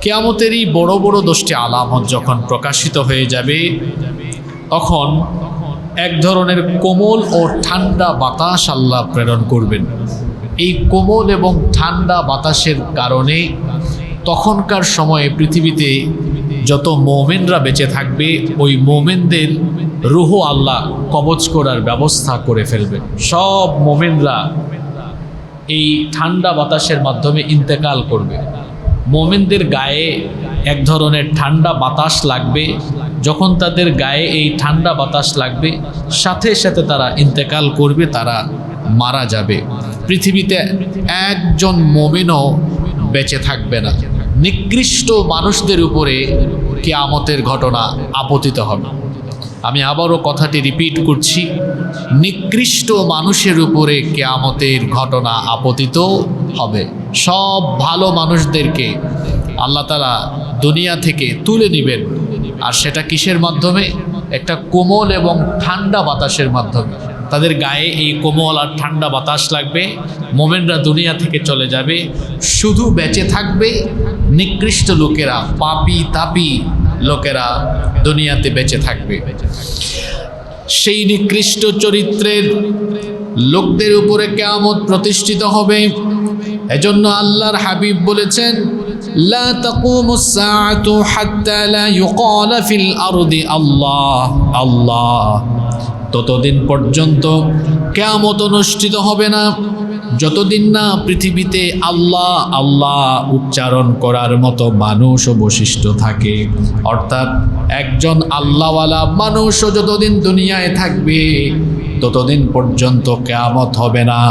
কিয়ামতেরই বড় বড় 10টি আলামত যখন প্রকাশিত হয়ে যাবে, তখন এক ধরনের কোমল ও ঠান্ডা বাতাস আল্লাহ প্রেরণ করবেন। এই কোমল এবং ঠান্ডা বাতাসের কারণে তখনকার সময়ে পৃথিবীতে যত মোমেনরা বেঁচে থাকবে, ওই মোমেনদের রূহ আল্লাহ কবজ করার ব্যবস্থা করে ফেলবেন। সব মোমেনরা এই ঠান্ডা বাতাসের মাধ্যমে ইন্তেকাল করবে। মোমেনদের গায়ে এক ধরনের ঠান্ডা বাতাস লাগবে। যখন তাদের গায়ে এই ঠান্ডা বাতাস লাগবে, সাথে সাথে তারা ইন্তেকাল করবে, তারা মারা যাবে। পৃথিবীতে একজন মোমেনও বেঁচে থাকবে না। নিকৃষ্ট মানুষদের উপরে কিয়ামতের ঘটনা আপতিত হবে। আমি আবারও কথাটি রিপিট করছি, নিকৃষ্ট মানুষের উপরে কিয়ামতের ঘটনা আপতিত হবে। সব ভালো মানুষদেরকে আল্লাহ তাআলা দুনিয়া থেকে তুলে নেবেন। আর সেটা কিসের মাধ্যমে? একটা কোমল এবং ঠান্ডা বাতাসের মাধ্যমে। তাদের গায়ে এই কোমল আর ঠান্ডা বাতাস লাগবে, মোমেনরা দুনিয়া থেকে চলে যাবে। শুধু বেঁচে থাকবে নিকৃষ্ট লোকেরা, পাপী তাপী লোকেরা দুনিয়াতে বেঁচে থাকবে। সেই নিকৃষ্ট চরিত্রের লোকদের উপরে কিয়ামত প্রতিষ্ঠিত হবে। এজন্য আল্লাহর হাবিব বলেছেন, লা তাকুমুস সাআতু হাত্তা লা ইউকালা ফিল আরদি আল্লাহ আল্লাহ। ততদিন পর্যন্ত কিয়ামত অনুষ্ঠিত হবে না যতদিন না পৃথিবীতে আল্লাহ আল্লাহ উচ্চারণ করার মতো মানুষ ও বৈশিষ্ট্য থাকে। অর্থাৎ একজন আল্লাহওয়ালা মানুষও যতদিন দুনিয়ায় থাকবে, ততদিন পর্যন্ত কিয়ামত হবে না।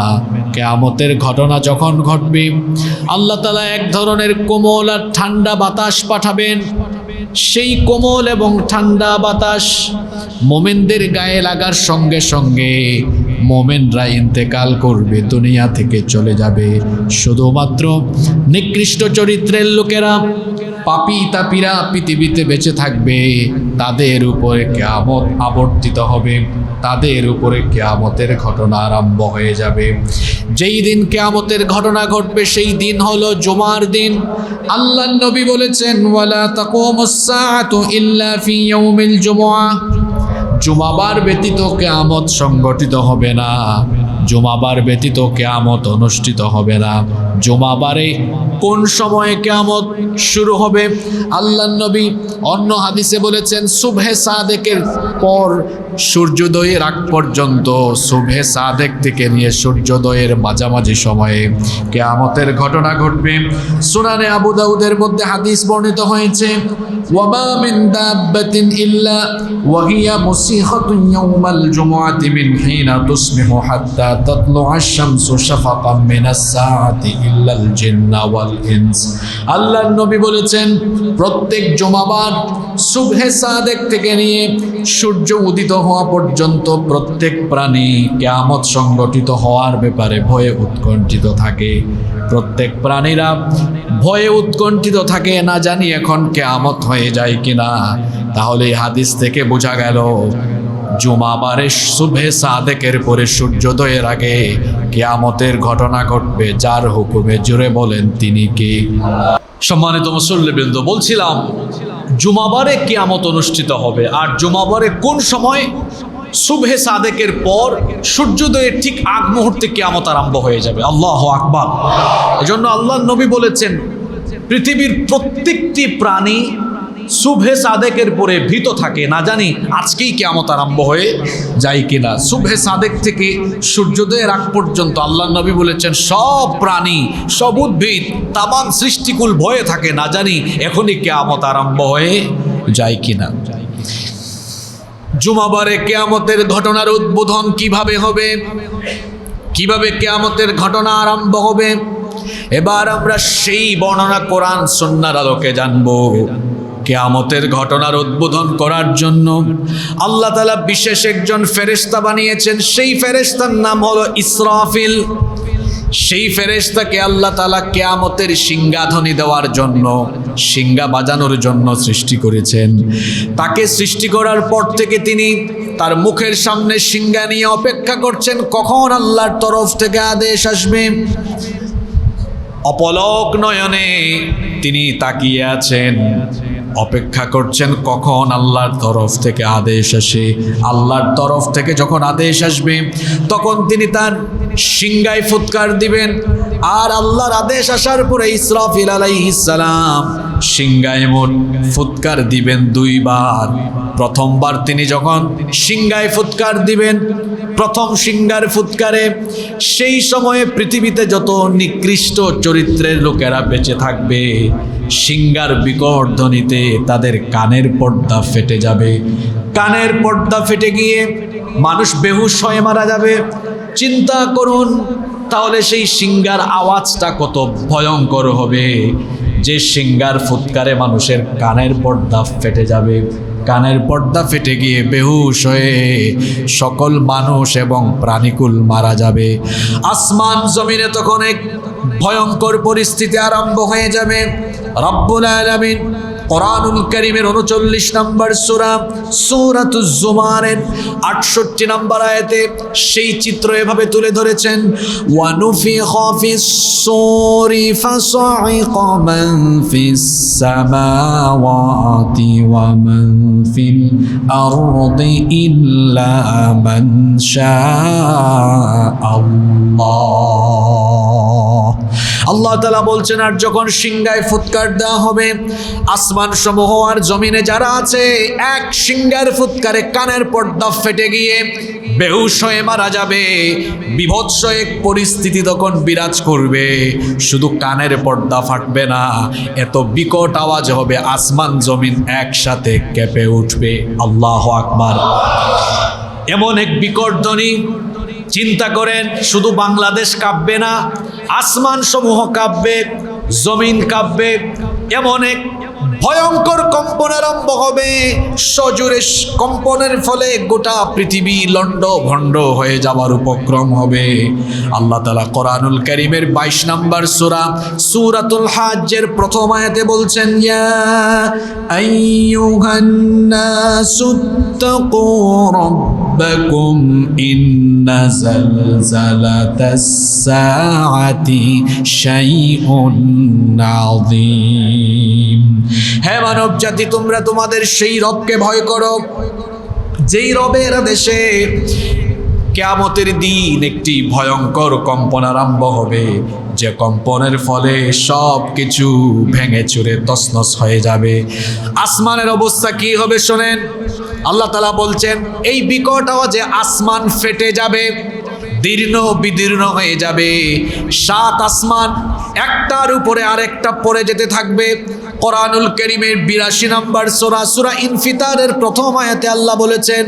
কিয়ামতের ঘটনা যখন ঘটবে, আল্লাহ তাআলা এক ধরনের কোমল আর ঠান্ডা বাতাস পাঠাবেন। সেই কোমল এবং ঠান্ডা বাতাস মোমেনদের গায়ে লাগার সঙ্গে সঙ্গে মোমেনরা ইন্তেকাল করবে, দুনিয়া থেকে চলে যাবে। শুধুমাত্র নিকৃষ্ট চরিত্রের লোকেরা, পাপী তাপীরা পৃথিবীতে বেঁচে থাকবে। তাদের উপরে কিয়ামত আবর্তিত হবে, তাদের উপরে কিয়ামতের ঘটনা আরম্ভ হয়ে যাবে। যেই দিন কিয়ামতের ঘটনা ঘটবে সেই দিন হলো জুমার দিন। আল্লাহর নবী বলেছেন, ওয়ালা তাকুমুস সাআতু ইল্লা ফি ইয়াউমিল জুমআহ। জুমাবার ব্যতীত কিয়ামত সংগঠিত হবে না, জুমাবার ব্যতীত কিয়ামত অনুষ্ঠিত হবে না। জুমাবারে কোন সময়ে কিয়ামত শুরু হবে? আল্লাহর নবী অন্য হাদিসে বলেছেন, সুবহে সাদেকের পর সূর্যোদয়ের আগ পর্যন্ত, সুবহে সাদেক থেকে নিয়ে সূর্যোদয়ের মাঝামাঝি সময়ে কিয়ামতের ঘটনা ঘটবে। সুনানে আবু দাউদের মধ্যে হাদিস বর্ণিত হয়েছে, ওয়ামা মিন দাব্বাতিন ইল্লা ওয়া হিয়া মুসিহাতুন ইয়াউমাল জুমআতি মিন হিনা তুসবিহু হাত্তা তাতলুআশ শামসু শাফাকাম মিনাস সাআতি ইল্লাল জিন্না ওয়াল ইনস। আল্লাহর নবী বলেছেন, প্রত্যেক জুমাবার সুবহে সাদেক থেকে নিয়ে সূর্য উদিত হওয়া পর্যন্ত প্রত্যেক প্রাণী কিয়ামত সংগঠিত হওয়ার ব্যাপারে ভয়ে উৎকণ্ঠিত থাকে। প্রত্যেক প্রাণীরা ভয়ে উৎকণ্ঠিত থাকে, না জানি এখন কিয়ামত হয়ে যায় কিনা। তাহলে এই হাদিস থেকে বোঝা গেল, জুমাবারে সুবহে সাদেকের পরে সূর্যোদয়ের আগে কিয়ামতের ঘটনা ঘটবে। যার হুকুমে, জোরে বলেন তিনি কে? সম্মানিত মুসল্লিবৃন্দ, বলছিলাম জুমাবারে কিয়ামত অনুষ্ঠিত হবে। আর জুমাবারে কোন সময়? সুবহে সাদেকের পর সূর্যোদয়ের ঠিক আগ মুহূর্তে কিয়ামত আরম্ভ হয়ে যাবে। আল্লাহু আকবার। এজন্য আল্লাহর নবী বলেছেন, পৃথিবীর প্রত্যেকটি প্রাণী সুবহে সাদেকের পরে ভীত থাকে, না জানি আজকেই কিয়ামত আরম্ভ হয়ে যায় কিনা। সুবহে সাদেক থেকে সূর্যোদয়ের আগ পর্যন্ত আল্লাহর নবী বলেছেন, সব প্রাণী, সব উদ্ভিদ, তামাম সৃষ্টিকুল ভয়ে থাকে, না জানি এখনই কিয়ামত আরম্ভ হয়ে যায় কিনা। জুমাবারে কিয়ামতের ঘটনার উদ্বোধন কিভাবে হবে? কিভাবে কিয়ামতের ঘটনা আরম্ভ হবে? এবার আমরা সেই বর্ণনা কোরআন সুন্নাহর আলোকে জানবো। কিয়ামতের ঘটনার উদ্বোধন করার জন্য আল্লাহ তাআলা বিশেষ একজন ফেরেশতা বানিয়েছেন। সেই ফেরেশতার নাম হলো ইসরাফিল। সেই ফেরেশতাকে আল্লাহ তাআলা কিয়ামতের সিংহাধ্বনি দেওয়ার জন্য, সিংহা বাজানোর জন্য সৃষ্টি করেছেন। তাকে সৃষ্টি করার পর থেকে তিনি তার মুখের সামনে সিংহা নিয়ে অপেক্ষা করছেন, কখন আল্লাহর তরফ থেকে আদেশ আসবে। অপলক নয়নে তিনি তাকিয়ে আছেন, অপেক্ষা করছেন কখন আল্লাহর তরফ থেকে আদেশ আসে। আল্লাহর তরফ থেকে যখন আদেশ আসবে তখন তিনি তার সিংগায় ফুৎকার দিবেন। আর আল্লাহর আদেশ আসার পরে ইসরাফিল আলাইহিস সালাম সিংগায় মোট ফুৎকার দিবেন 2 বার। প্রথমবার তিনি যখন সিংগায় ফুৎকার দিবেন, প্রথম সিংগার ফুৎকারে সেই সময়ে পৃথিবীতে যত নিকৃষ্ট চরিত্রের লোকেরা বেঁচে থাকবে, সিংগার বিকট ধ্বনিতে তাদের কানের পর্দা ফেটে যাবে। কানের পর্দা ফেটে গিয়ে মানুষ বেহুশ হয়ে মারা যাবে। চিন্তা করুন তাহলে সেই সিংগার আওয়াজটা কত ভয়ঙ্কর হবে, যে সিংগার ফুৎকারে মানুষের কানের পর্দা ফেটে যাবে। কানের পর্দা ফেটে গিয়ে বেহুশ হয়ে সকল মানুষ এবং প্রাণীকুল মারা যাবে। আসমান জমিনে তখন এক ভয়ঙ্কর পরিস্থিতি আরম্ভ হয়ে যাবে। রব্বুল আলামিন কোরআনুল কারীমের 39 নম্বর সূরা সূরাতুজ জুমারের 68 নম্বর আয়াতে সেই চিত্র এভাবে তুলে ধরেছেন, ওয়া নুফিখা ফিস সূরি ফাসাইকা মান ফিস সামাওয়াতি ওয়া মান ফিল আরদি ইল্লা মান শাআল্লাহ। আল্লাহ তাআলা বলছেন, আর যখন সিংগায় ফুৎকার দেওয়া হবে, আসমান সমূহ আর জমিনে যারা আছে এক সিংগার ফুৎকারে কানের পর্দা ফেটে গিয়ে বেহুশ হয়ে মারা যাবে। বিভৎস এক পরিস্থিতি তখন বিরাজ করবে। শুধু কানের পর্দা ফাটবে না, এত বিকট আওয়াজ হবে আসমান জমিন একসাথে কেঁপে উঠবে। আল্লাহু আকবার। এমন এক বিকট ধ্বনি, চিন্তা করেন শুধু বাংলাদেশ কাঁপবে না, আসমান সমূহ কাঁপবে, জমিন কাঁপবে। এমন এক ভয়ঙ্কর কম্পন আরম্ভ হবে। সজোরে কম্পনের ফলে গোটা পৃথিবী লন্ড ভন্ড হয়ে যাওয়ার উপক্রম হবে। আল্লাহ তাআলা কোরআনুল কারীমের 22 নম্বর সূরা সূরাতুল হাজ্জের প্রথম আয়াতে বলছেন, ইয়া আইয়ুহান নাসুত্তাকু রাব্বাকুম ইন্না জালজালাতাস সাআতি শাইউন আযীম। হে মানব জাতি, তোমরা তোমাদের সেই রবকে ভয় করো যেই রবের দেশে কিয়ামতের দিন একটি ভয়ঙ্কর কম্পন আরম্ভ হবে, যে কম্পনের ফলে সব কিছু ভেঙে চুরে তছনছ হয়ে যাবে। আসমানের অবস্থা কি হবে শোনেন। আল্লাহ তাআলা বলছেন, এই বিকট আওয়াজে আসমান ফেটে যাবে, দীর্ণ বিদীর্ণ হয়ে যাবে। 7 আসমান একটার উপরে আরেকটা পড়ে যেতে থাকবে। কোরআনুল কারীমের 82 নম্বর সূরা সূরা ইনফিতারের প্রথম আয়াতে আল্লাহ বলেছেন,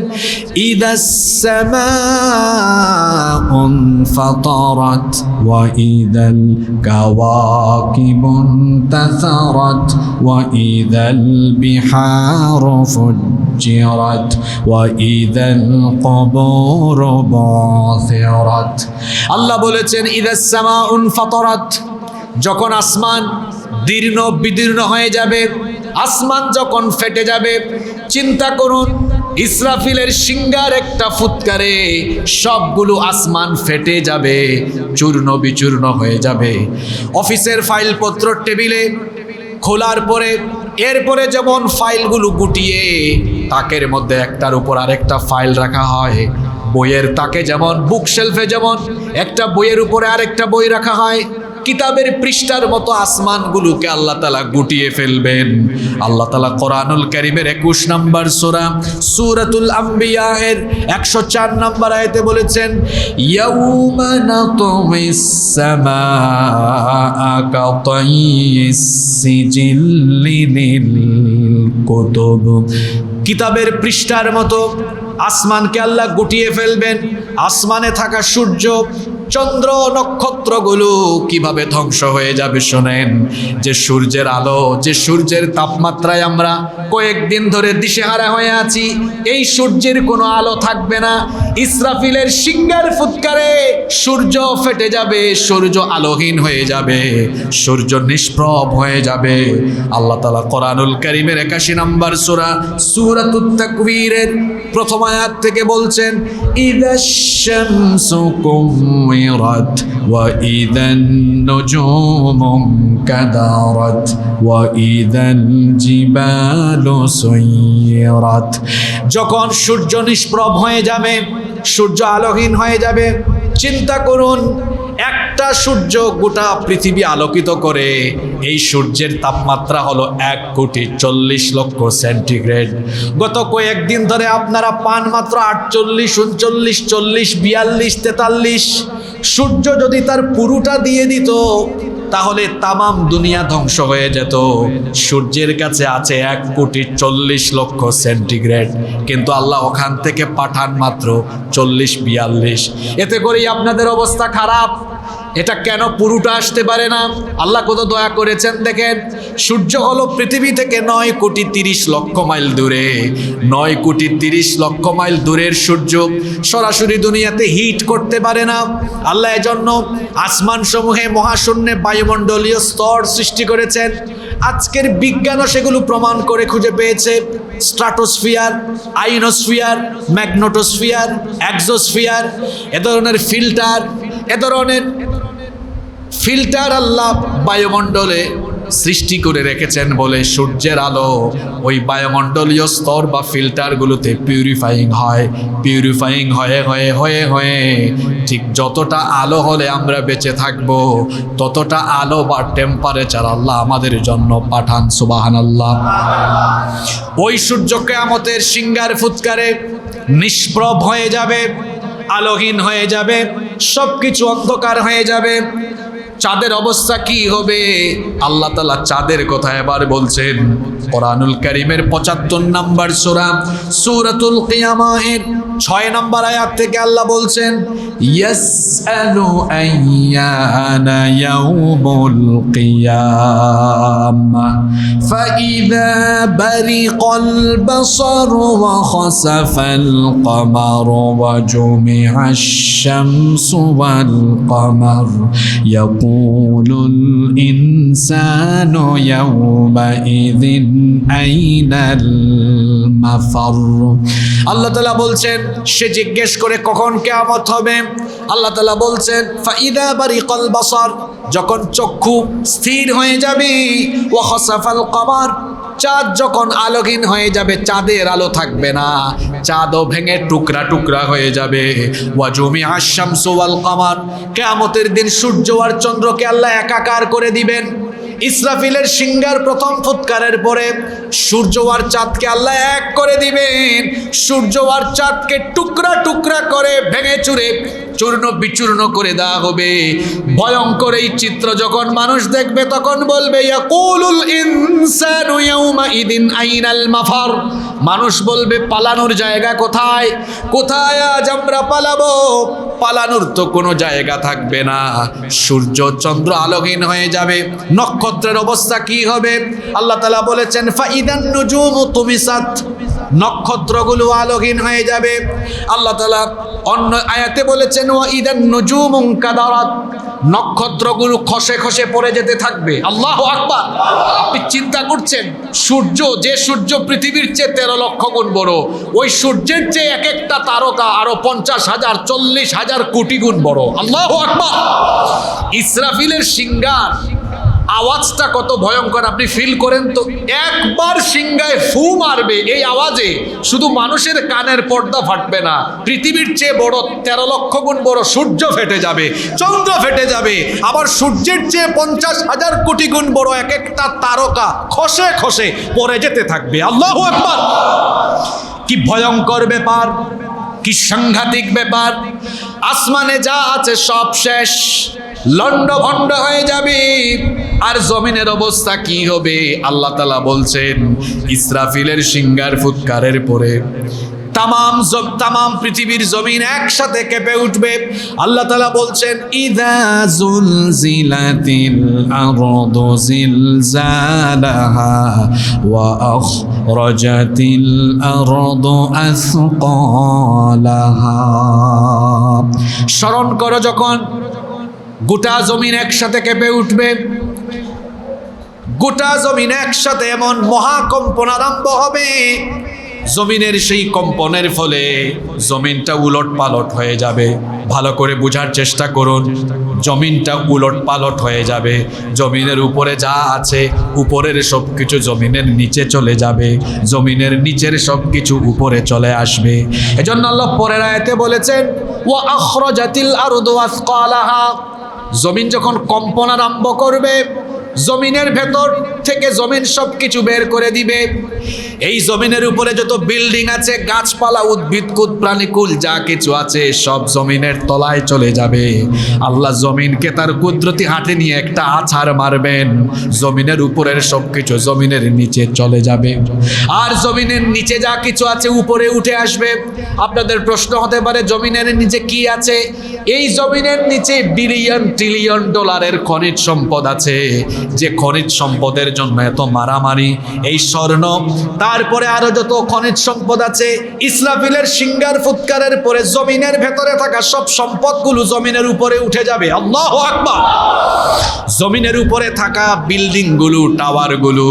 ইদাস সামাউন ফাতারাত ওয়া ইদাল কাওয়াকিবুন তাসারাত ওয়া ইদাল বিহারু ফুজ্জিরাত ওয়া ইদাল কুবুর বুসিরাত। আল্লাহ বলেছেন, ইদাস সামাউন ফাতারাত, যখন আসমান দীর্ণ বিদীর্ণ হয়ে যাবে, আসমান যখন ফেটে যাবে। চিন্তা করুন, ইসরাফিলের সিংগার একটা ফুৎকারে সবগুলো আসমান ফেটে যাবে, চূর্ণ বিচূর্ণ হয়ে যাবে। অফিসের ফাইলপত্র টেবিলে খোলার পরে এরপরে যেমন ফাইলগুলো গুটিয়ে তাকের মধ্যে একটার উপর আরেকটা ফাইল রাখা হয়, বইয়ের তাকে যেমন বুক শেলফে যেমন একটা বইয়ের উপরে আরেকটা বই রাখা হয়, কিতাবের পৃষ্ঠার মতো আসমানগুলোকে আল্লাহ তাআলা গুটিয়ে ফেলবেন। আল্লাহ তাআলা কোরআনুল কারীমের 21 নম্বর সূরা সূরাতুল আম্বিয়া এর 104 নম্বর আয়াতে বলেছেন, ইয়াউমা নাতমিস সামাআ কাতাইয়িস সিজিল্লি লিল কুতুব। কিতাবের পৃষ্ঠার মতো আসমানকে আল্লাহ গুটিয়ে ফেলবেন। আসমানে থাকা সূর্য চন্দ্র নক্ষত্রগুলো কিভাবে ধ্বংস হয়ে যাবে শোনেন। যে সূর্যের আলো, যে সূর্যের তাপমাত্রায় আমরা কয়েকদিন ধরে দিশেহারা হয়ে আছি, এই সূর্যের কোনো আলো থাকবে না। ইসরাফিলের সিংগার ফুৎকারে সূর্য ফেটে যাবে, সূর্য আলোহীন হয়ে যাবে, সূর্য নিষ্প্রভ হয়ে যাবে। আল্লাহ তাআলা কোরআনুল কারীমের 81 নম্বর সূরা সূরাতুত তাকবীরের প্রথম আয়াত থেকে বলছেন, ইদাশ শামসু কুওয়িরাত كورت وإذا النجوم انكدرت وإذا الجبال سيرت যখন সূর্য নিষ্প্রভ হয়ে যাবে, সূর্য আলোহীন হয়ে যাবে, চিন্তা করুন একটা সূর্য গোটা পৃথিবী আলোকিত করে, এই সূর্যের তাপমাত্রা হলো 1,40,00,000 সেন্টিগ্রেড। গত কয়েকদিন ধরে আপনারা পান মাত্র 48, 39, 40, 42, 43। সূর্য যদি তার পুরোটা দিয়ে দিত তাহলে তামাম দুনিয়া ধ্বংস হয়ে যেত। সূর্যের কাছে আছে 1,40,00,000 সেন্টিগ্রেড, কিন্তু আল্লাহ ওখান থেকে পাঠান মাত্র 40-42। এতে করেই আপনাদের অবস্থা খারাপ। এটা কেন পুরোটা আসতে পারে না? আল্লাহ কত দয়া করেছেন দেখেন। সূর্য হলো পৃথিবী থেকে 9,30,00,000 মাইল দূরে। 9,30,00,000 মাইল দূরের সূর্য সরাসরি দুনিয়াতে হিট করতে পারে না। আল্লাহ এজন্য আসমান সমূহে মহাশূন্যে বায়ুমণ্ডলীয় স্তর সৃষ্টি করেছেন। আজকের বিজ্ঞানও সেগুলো প্রমাণ করে খুঁজে পেয়েছে। স্ট্রাটোস্ফিয়ার, আইনোস্ফিয়ার, ম্যাগনেটোস্ফিয়ার, এক্সোস্ফিয়ার, এ ধরনের ফিল্টার আল্লাহ বায়ুমণ্ডলে সৃষ্টি করে রেখেছেন বলে সূর্যের আলো ওই বায়ুমণ্ডলীয় স্তর বা ফিল্টারগুলোতে পিউরিফাইং হয়ে ঠিক যতটা আলো হলে আমরা বেঁচে থাকব, ততটা আলো বা টেম্পারেচার আল্লাহ আমাদের জন্য পাঠান। সুবহানাল্লাহ। ওই সূর্য কিয়ামতের সিঙ্গার ফুৎকারে নিষ্প্রভ হয়ে যাবে, আলোহীন হয়ে যাবে, সবকিছু অন্ধকার হয়ে যাবে। চাঁদের অবস্থা কি হবে? আল্লাহ তাআলা চাঁদের কথা এবার বলছেন কোরআনুল কারীমের 75 নম্বর সূরা সূরাতুল কিয়ামাহের 6 নম্বর আয়াত থেকে আল্লাহ বলছেন, ইয়াসআলু আইয়ানা ইয়াউমুল কিয়ামাহ ফাইযা বারিকাল বাসারু ওয়া খাসাফাল কামারু ওয়া জুমিআশ শামসু ওয়াল কামার ইয়াকুলুল ইনসানু ইয়াওমাইযিন আইনাল মাফার। আল্লাহ তাআলা বলছেন সে জিজ্ঞেস করে কখন কিয়ামত হবে। আল্লাহ তাআলা বলছেন ফাইদা বারিকাল বাসার, যখন চক্ষু স্থির হয়ে যাবে, ওয়া খাসাফাল কামার, চাঁদ যখন আলোহীন হয়ে যাবে, চাঁদের আলো থাকবে না, চাঁদও ভেঙে টুকরা টুকরা হয়ে যাবে, ওয়া জুমিআশ শামসু ওয়াল কামার, কিয়ামতের দিন সূর্য আর চন্দ্রকে আল্লাহ একাকার করে দিবেন। ইসরাফিলের সিঙ্গার প্রথম ফুৎকারের পরে সূর্য আর চাঁদকে আল্লাহ এক করে দিবেন। সূর্য আর চাঁদকে টুকরা টুকরা করে ভেঙে চুরে চূর্ণ বিচূর্ণ করে দেওয়া হবে। ভয়ঙ্কর এই চিত্র যখন মানুষ দেখবে তখন বলবে ইয়াকুলুল ইনসানু ইয়াউমাইদিন আইনাল মাফার, মানুষ বলবে পালানোর জায়গা কোথায়? কোথায় আজ আমরা পালাবো? পালানোর তো কোনো জায়গা থাকবে না। সূর্য চন্দ্র আলোহীন হয়ে যাবে। নক্ষত্রের অবস্থা কি হবে? আল্লাহ তাআলা বলেছেন ফাইদান নুজুমু তুমিসাত, নক্ষত্রগুলো আলোহীন হয়ে যাবে। আল্লাহ তাআলা অন্য আয়াতে বলেছেন ওয়া ইদান নুজুমু কাদারাত, নক্ষত্রগুলো খসে খসে পড়ে যেতে থাকবে। আল্লাহু আকবার। আপনি চিন্তা করছেন সূর্য, যে সূর্য পৃথিবীর চেয়ে 13 লক্ষ গুণ বড়, ওই সূর্যের চেয়ে এক একটা তারকা আরো 50,000, 40,000 কোটি গুণ বড়। আল্লাহু আকবার। ইসরাফিলের সিঙ্গার আওয়াজটা কত ভয়ঙ্কর আপনি ফিল করেন তো। একবার সিংহায় ফু মারবে, এই আওয়াজে শুধু মানুষের কানের পর্দা ফাটবে না, পৃথিবীর চেয়ে বড় 13 লক্ষ গুণ বড় সূর্য ফেটে যাবে, চন্দ্র ফেটে যাবে, আবার সূর্যের চেয়ে 50,000 কোটি গুণ বড় এক একটা তারকা খসে খসে পড়ে যেতে থাকবে। আল্লাহু আকবার। কি ভয়ঙ্কর ব্যাপার, কি সাংঘাতিক ব্যাপার। আসমানে যা আছে সব শেষ, লন্ডভন্ড হয়ে যাবে। আর জমিনের অবস্থা কি হবে? আল্লাহ তাআলা বলছেন ইসরাফিলের সিঙ্গার ফুৎকারের পরে তামাম পৃথিবীর জমিন একসাথে কেঁপে উঠবে। আল্লাহ তাআলা বলছেন ইযা যুলজিলাতিল আরদু জিলজালাহা ওয়া আখরাজাতিল আরদু আসকালাহা। স্মরণ করো যখন গোটা জমিন একসাথে কেঁপে উঠবে, গোটা জমিন একসাথে এমন মহাকম্পন আরম্ভ হবে, জমিনের সেই কম্পনের ফলে জমিনটা উলট পালট হয়ে যাবে। ভালো করে বোঝার চেষ্টা করুন, জমিনটা উলট পালট হয়ে যাবে। জমিনের উপরে যা আছে উপরের সব কিছু জমিনের নিচে চলে যাবে, জমিনের নিচের সব কিছু উপরে চলে আসবে। এজন্য আল্লাহ পরের আয়াতে বলেছেন ওয়া আখরাজাতিল আরদু আসকালাহা, জমিন যখন কম্পন আরম্ভ করবে, জমিনের ভেতর থেকে জমিন সব কিছু বের করে দিবে। এই জমিনের উপরে যত বিল্ডিং আছে, গাছপালা, উদ্ভিদকুল, প্রাণীকুল যা কিছু আছে সব জমিনের তলায় চলে যাবে। আল্লাহ জমিনকে তার কুদরতি হাতে নিয়ে একটা আছাড় মারবেন, জমিনের উপরের সব কিছু জমিনের নিচে চলে যাবে, আর জমিনের নিচে যা কিছু আছে উপরে উঠে আসবে। আপনাদের প্রশ্ন হতে পারে জমিনের নিচে কি আছে? এই জমিনের নিচে বিলিয়ন ট্রিলিয়ন ডলারের খনিজ সম্পদ আছে, যে খনিজ সম্পদের জন্য এত মারামারি। এই স্বর্ণ, তারপরে আরো যত খনিজ সম্পদ আছে, ইসরাফিলের সিঙ্গার ফুৎকারের পরে জমিনের ভেতরে থাকা সব সম্পদগুলো জমিনের উপরে উঠে যাবে। আল্লাহু আকবার। জমিনের উপরে থাকা বিল্ডিং গুলো, টাওয়ার গুলো,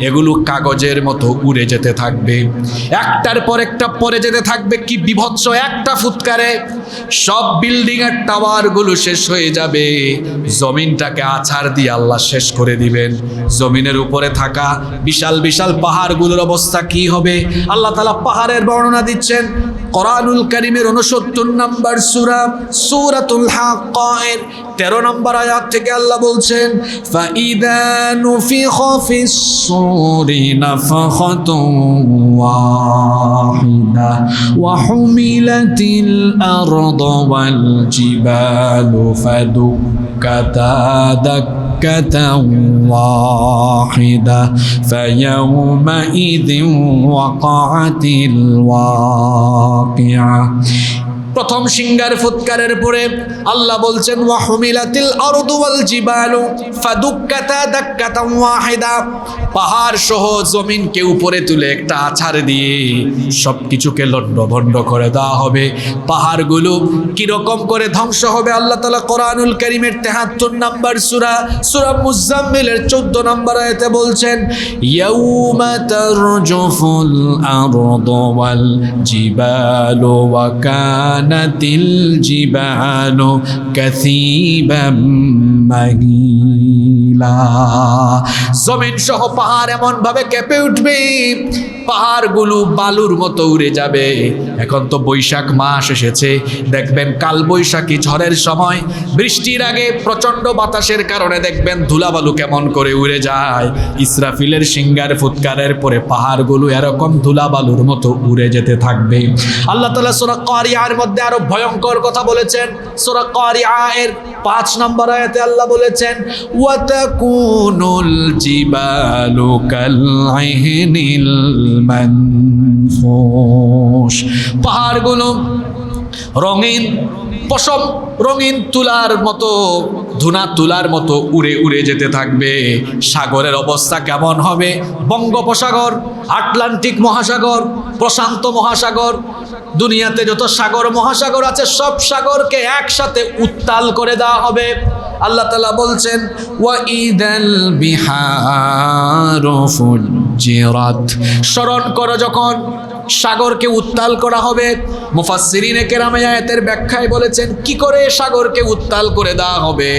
এগুলো কাগজের মতো উড়ে যেতে থাকবে, একটার পর একটা পরে যেতে থাকবে। কি বিভৎস একটা ফুৎকারে সব বিল্ডিং এর টাওয়ার গুলো শেষ হয়ে যাবে। জমিনটাকে আছাড় দিয়ে আল্লাহ শেষ করে দিবেন। জমিনের উপরে থাকা বিশাল বিশাল পাহাড়গুলোর অবস্থা কি হবে? আল্লাহ তাআলা পাহাড়ের বর্ণনা দিচ্ছেন কোরআনুল কারীমের 69 নম্বর সূরা, সূরাতুল হাক্কায়ের 13 নম্বর আয়াত থেকে আল্লাহ বলছেন ফাইদা নুফিখা ফিস সূরি নাফখাতুন ওয়াহিদা ওয়া হুমিলাতিল আরদু ওয়াল জিবালু ফাদুক্কাতা দাক্কাতান ওয়াহিদা ফায়াউমাইযিন ওয়াকাআতিল ওয়াকিআ। প্রথম সিঙ্গার ফুৎকারের পরে আল্লাহ বলছেন ওয়া হুমিলাতিল আরদু ওয়াল জিবালু ফাদুক্কাতা দাক্কাতান ওয়াহিদা, পাহাড় সহ জমিনকে উপরে তুলে একটা আছাড় দিয়ে সবকিছুকে লণ্ডভণ্ড করে দেওয়া হবে। পাহাড়গুলো কিরকম করে ধ্বংস হবে আল্লাহ তাআলা কোরআনুল কারীমের 73 নম্বর সূরা, সূরা মুজাম্মিলের 14 নম্বর আয়াতে বলছেন ইয়াউমা তারজুফুল আরদু ওয়াল জিবালু ওয়া কানাতিল জিবালু কাসীবাম মাহিলা। জমিন সহ পাহাড় এমন ভাবে কেঁপে উঠবে, পাহাড়গুলো বালুর মতো উড়ে যাবে। এখন তো বৈশাখ মাস এসেছে, দেখবেন কাল বৈশাখী ঝড়ের সময় বৃষ্টির আগে প্রচন্ড বাতাসের কারণে দেখবেন ধুলাবালু কেমন করে উড়ে যায়। ইসরাফিলের সিঙ্গার ফুৎকারের পরে পাহাড়গুলো এরকম ধুলাবালুর মতো উড়ে যেতে থাকবে। আল্লাহ তাআলা সূরা কারিয়ার মধ্যে আরো ভয়ঙ্কর কথা বলেছেন। সূরা কারিয়া এর 5 নম্বর আয়াতে আল্লাহ বলেছেন ওয়া তাকুনুল জিবালু কালইহনিল মানফুশ, পাহাড়গুলো রঙিন পশম, রঙিন তুলার মতো, ধুনা তুলার মতো উড়ে উড়ে যেতে থাকবে। সাগরের অবস্থা কেমন হবে? বঙ্গোপসাগর, আটলান্টিক মহাসাগর, প্রশান্ত মহাসাগর, দুনিয়াতে যত সাগর মহাসাগর আছে সব সাগরকে একসাথে উত্তাল করে দেওয়া হবে। আল্লাহ তাআলা বলছেন ওয়া ইদাল বিহারু ফুজ্জিরাত, স্মরণ করো যখন সাগরকে উত্তাল করা হবে। মুফাসসিরিনে কেরামে আয়াতের ব্যাখ্যায় বলেছেন কি করে সাগরকে উত্তাল করে দেওয়া হবে।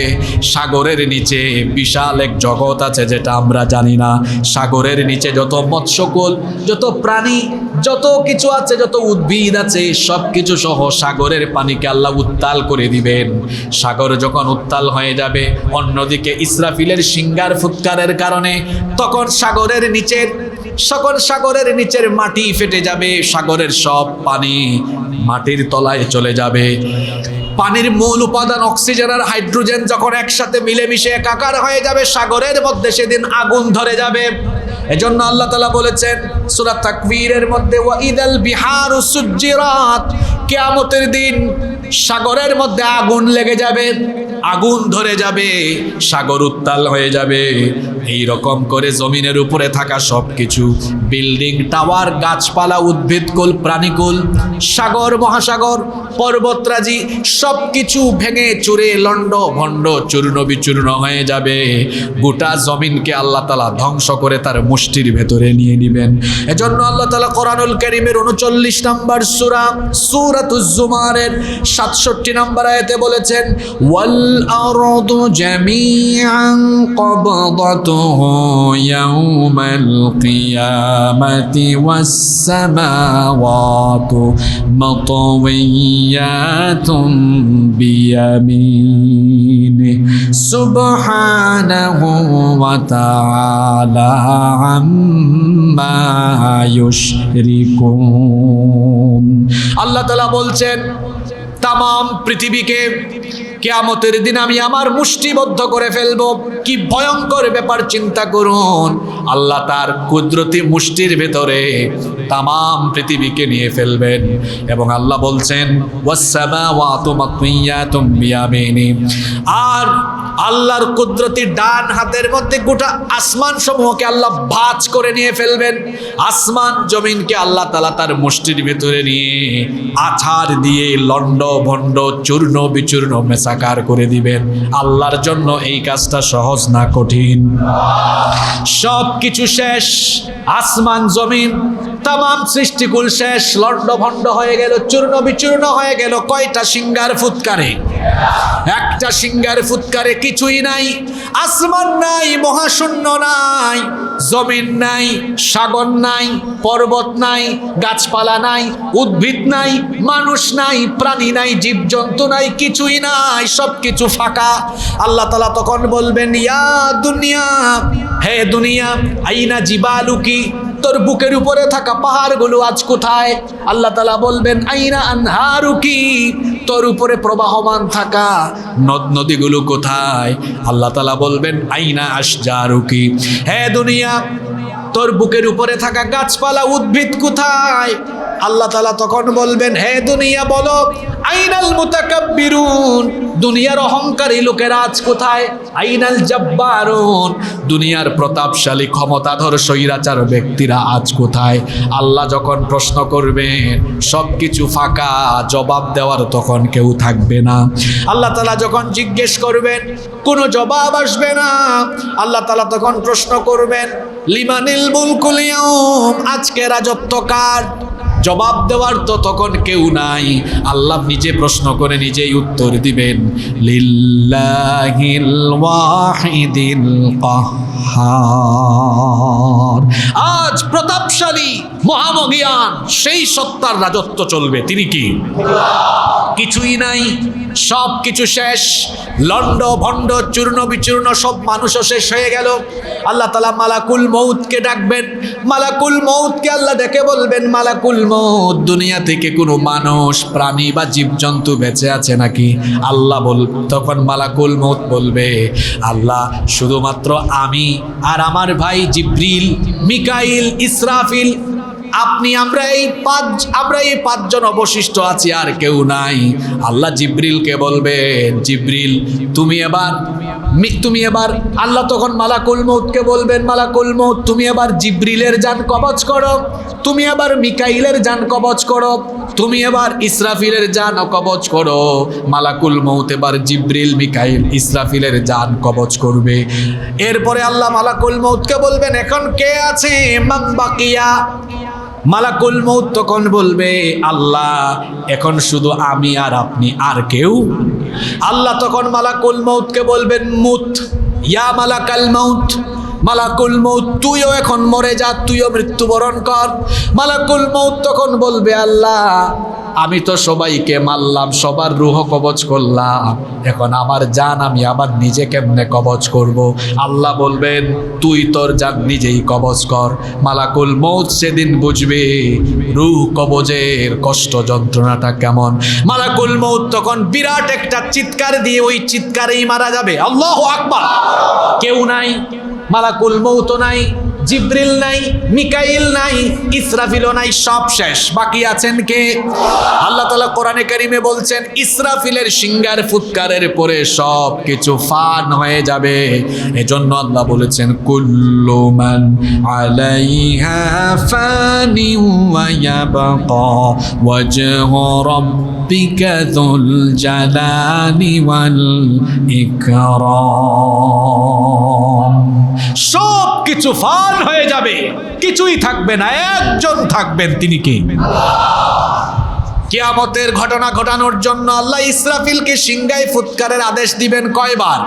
সাগরের নিচে বিশাল এক জগৎ আছে যেটা আমরা জানি না। সাগরের নিচে যত মৎস্যকুল, যত প্রাণী, যত কিছু আছে, যত উদ্ভিদ আছে, সব কিছু সহ সাগরের পানিকে আল্লাহ উত্তাল করে দিবেন। সাগর যখন উত্তাল হয়ে যাবে, অন্যদিকে ইসরাফিলের সিঙ্গার ফুৎকারের কারণে তখন সাগরের নিচের মাটি ফেটে যাবে, সাগরের সব পানি মাটির তলায় চলে যাবে। পানির মূল উপাদান অক্সিজেন আর হাইড্রোজেন যখন একসাথে মিলেমিশে একাকার হয়ে যাবে, সাগরের মধ্যে সেদিন আগুন ধরে যাবে। এজন্য আল্লাহ তাআলা বলেছেন সূরা তাকবীরের মধ্যে ওয়া ইদাল বিহারু সুজ্জিরাত, কিয়ামতের দিন সাগরের মধ্যে আগুন লেগে যাবে, আগুন ধরে যাবে, সাগর উত্তাল হয়ে যাবে। এই রকম করে জমিনের উপরে থাকা সবকিছু, বিল্ডিং, টাওয়ার, গাছপালা, উদ্ভিদকুল, প্রাণীকুল, সাগর, মহাসাগর, পর্বতরাজি সবকিছু ভেঙে চুরে লন্ড ভন্ড চূর্ণ বিচূর্ণ হয়ে যাবে। গোটা জমিনকে আল্লাহ তাআলা ধ্বংস করে তার মুষ্টির ভেতরে নিয়ে নেবেন। এজন্য আল্লাহ তাআলা কোরআনুল কারীমের 39 নম্বর সূরা সূরাতুজ জুমারের 67 নম্বর আয়াতে বলেছেন, ওয়াল আরদু জামিআন কবদাতুহু ইয়াউমাল কিয়ামাতি ওয়াস সামাওয়াতু মাতওয়িয়াতুন বিয়ামিনিহি সুবহানাহু ওয়া তাআলা আম্মা ইউশরিকুন। আল্লাহ তাআলা বলছেন, তামাম পৃথিবীকে কিয়ামতের দিন আমি আমার মুষ্টিবদ্ধ করে ফেলবো। কি ভয়ঙ্কর ব্যাপার চিন্তা করুন। আল্লাহ তার কুদরতি মুষ্টির ভেতরে তামাম পৃথিবীকে নিয়ে ফেলবেন। এবং আল্লাহ বলছেন, ওয়াস-সামাওয়াতু মাতওয়িয়াতুম বিয়ামিনিহি, আর আল্লাহর কুদরতি ডান হাতের মধ্যে গোটা আসমান সমূহকে আল্লাহ ভাঁজ করে নিয়ে ফেলবেন। আসমান জমিনকে আল্লাহ তাআলা তার মুষ্টির ভেতরে নিয়ে আছাড় দিয়ে লন্ড ভন্ড চূর্ণ বিচূর্ণ মেসাকার করে দিবেন। আল্লাহর জন্য এই কাজটা সহজ না কঠিন? সব কিছু শেষ, আসমান জমিন তামাম সৃষ্টিকুল শেষ, লন্ড ভন্ড হয়ে গেল, চূর্ণ বিচূর্ণ হয়ে গেল। কয়টা সিঙ্গার ফুৎকারে? একটা সিঙ্গার ফুৎকারে কিছুই নাই। আসমান নাই, মহাশূন্য নাই, জমিন নাই, সাগর নাই, পর্বত নাই, গাছপালা নাই, উদ্ভিদ নাই, মানুষ নাই, প্রাণী নাই, জীবজন্তু নাই, কিছুই নাই, সবকিছু ফাঁকা। আল্লাহ তাআলা তখন বলবেন, ইয়া দুনিয়া, হে দুনিয়া, আইনা জিবালুকি, তোর বুকের উপরে থাকা পাহাড়গুলো আজ কোথায়? আল্লাহ তাআলা বলবেন, আইনা আনহারুকি, তোর উপরে প্রবাহমান থাকা নদ নদীগুলো কোথায়? আল্লাহ তাআলা বলবেন, আইনা আশজারুকি, হে দুনিয়া, তোর বুকের উপরে থাকা গাছপালা উদ্ভিদ কোথায়? আল্লাহ তাআলা তখন বলবেন, হে দুনিয়া বলো, আইনাল মুতাকাব্বিরুন, দুনিয়ার অহংকারী লোকেরা আজ কোথায়? আইনাল জাব্বারুন, দুনিয়ার প্রতাপশালী ক্ষমতাধর স্বৈরাচার ব্যক্তিরা আজ কোথায়? আল্লাহ যখন প্রশ্ন করবেন, সবকিছু ফাঁকা, জবাব দেওয়ার তখন কেউ থাকবে না। আল্লাহ তাআলা যখন জিজ্ঞেস করবেন, কোনো জবাব আসবে না। আল্লাহ তাআলা তখন প্রশ্ন করবেন, লিমানিল মুলকুল ইয়াউম, আজকে রাজত্ব কার? জবাব দেওয়ার তো তখন কেউ নাই। আল্লাহ নিজে প্রশ্ন করে নিজেই উত্তর দিবেন, লিল্লাহিল ওয়াহিদিল কাহ্হার, আজ প্রতাপশালী মহামহিয়ান সেই সত্তার রাজত্ব চলবে। তিনি কি? কিছুই নাই, সব কিছু শেষ, লন্ড ভন্ড চূর্ণ বিচূর্ণ, সব মানুষও শেষ হয়ে গেল। আল্লাহ তাআলা মালাকুল মউতকে ডাকবেন। মালাকুল মউতকে আল্লাহ ডেকে বলবেন, মালাকুল মউত, দুনিয়া থেকে কোনো মানুষ, প্রাণী বা জীবজন্তু বেঁচে আছে নাকি? আল্লাহ তখন মালাকুল মউত বলবে, আল্লাহ, শুধুমাত্র আমি আর আমার ভাই জিব্রিল, মিকাইল, ইসরাফিল, আপনি, আমরা এই পাঁচজন অবশিষ্ট আছি, আর কেউ নাই। আল্লাহ জিব্রিলকে বলবেন, জিব্রিল, তুমি এবার আল্লাহ তখন মালাকুল মউতকে বলবেন, মালাকুল মউত, তুমি এবার জিব্রিলের জান কবজ করো, তুমি এবার মিকাইলের জান কবজ করো, তুমি এবার ইসরাফিলের জান কবজ করো। মালাকুল মউত এবার জিব্রিল, মিকাইল, ইসরাফিলের জান কবজ করবে। এরপরে আল্লাহ মালাকুল মউতকে বলবেন, এখন কে আছে? মান বাকিয়া। মালাকুল মউত তখন বলবে, আল্লাহ, এখন শুধু আমি আর আপনি, আর কেউ? আল্লাহ তখন মালাকুল মউতকে বলবেন, মুত ইয়া মালাকাল মউত, মালাকুল মউত, তুইও এখন মরে যা, তুইও মৃত্যুবরণ কর। মালাকুল মউত তখন বলবে, আল্লাহ, আমি তো সবাইকে মারলাম, সবার রূহ কবজ করলাম, এখন আমার জান আমি আবার নিজে কেমনে কবজ করব? আল্লাহ বলবেন, তুই তোর জান নিজেই কবজ কর। মালাকুল মউত সেদিন বুঝবে রূহ কবজের কষ্ট যন্ত্রণাটা কেমন। মালাকুল মউত তখন বিরাট একটা চিৎকার দিয়ে ওই চিৎকারেই মারা যাবে। আল্লাহু আকবার। কেউ নাই, মালাকুল মউত নাই, জিবরিল নাই, মিকাইল নাই, ইসরাফিলও নাই, সব শেষ। বাকি আছেন কে? আল্লাহ তাআলা কোরআনে কারিমে বলছেন ইসরাফিলের সিংহার ফুৎকারের পরে সব কিছু ফান হয়ে যাবে। এজন্য আল্লাহ বলেছেন কুল্লু মান আলাইহা ফানি ওয়া ইয়াবকা ওয়াজহু রাব্বিকা যুল জালালি ওয়াল ইকরাম। সব কিছু ফান হয়ে যাবে, কিছুই থাকবে না, একজন থাকবেন, তিনি কে? কিয়ামতের ঘটনা ঘটানোর জন্য আল্লাহ ইসরাফিলকে সিংহায় ফুৎকারের আদেশ দিবেন কয়বার?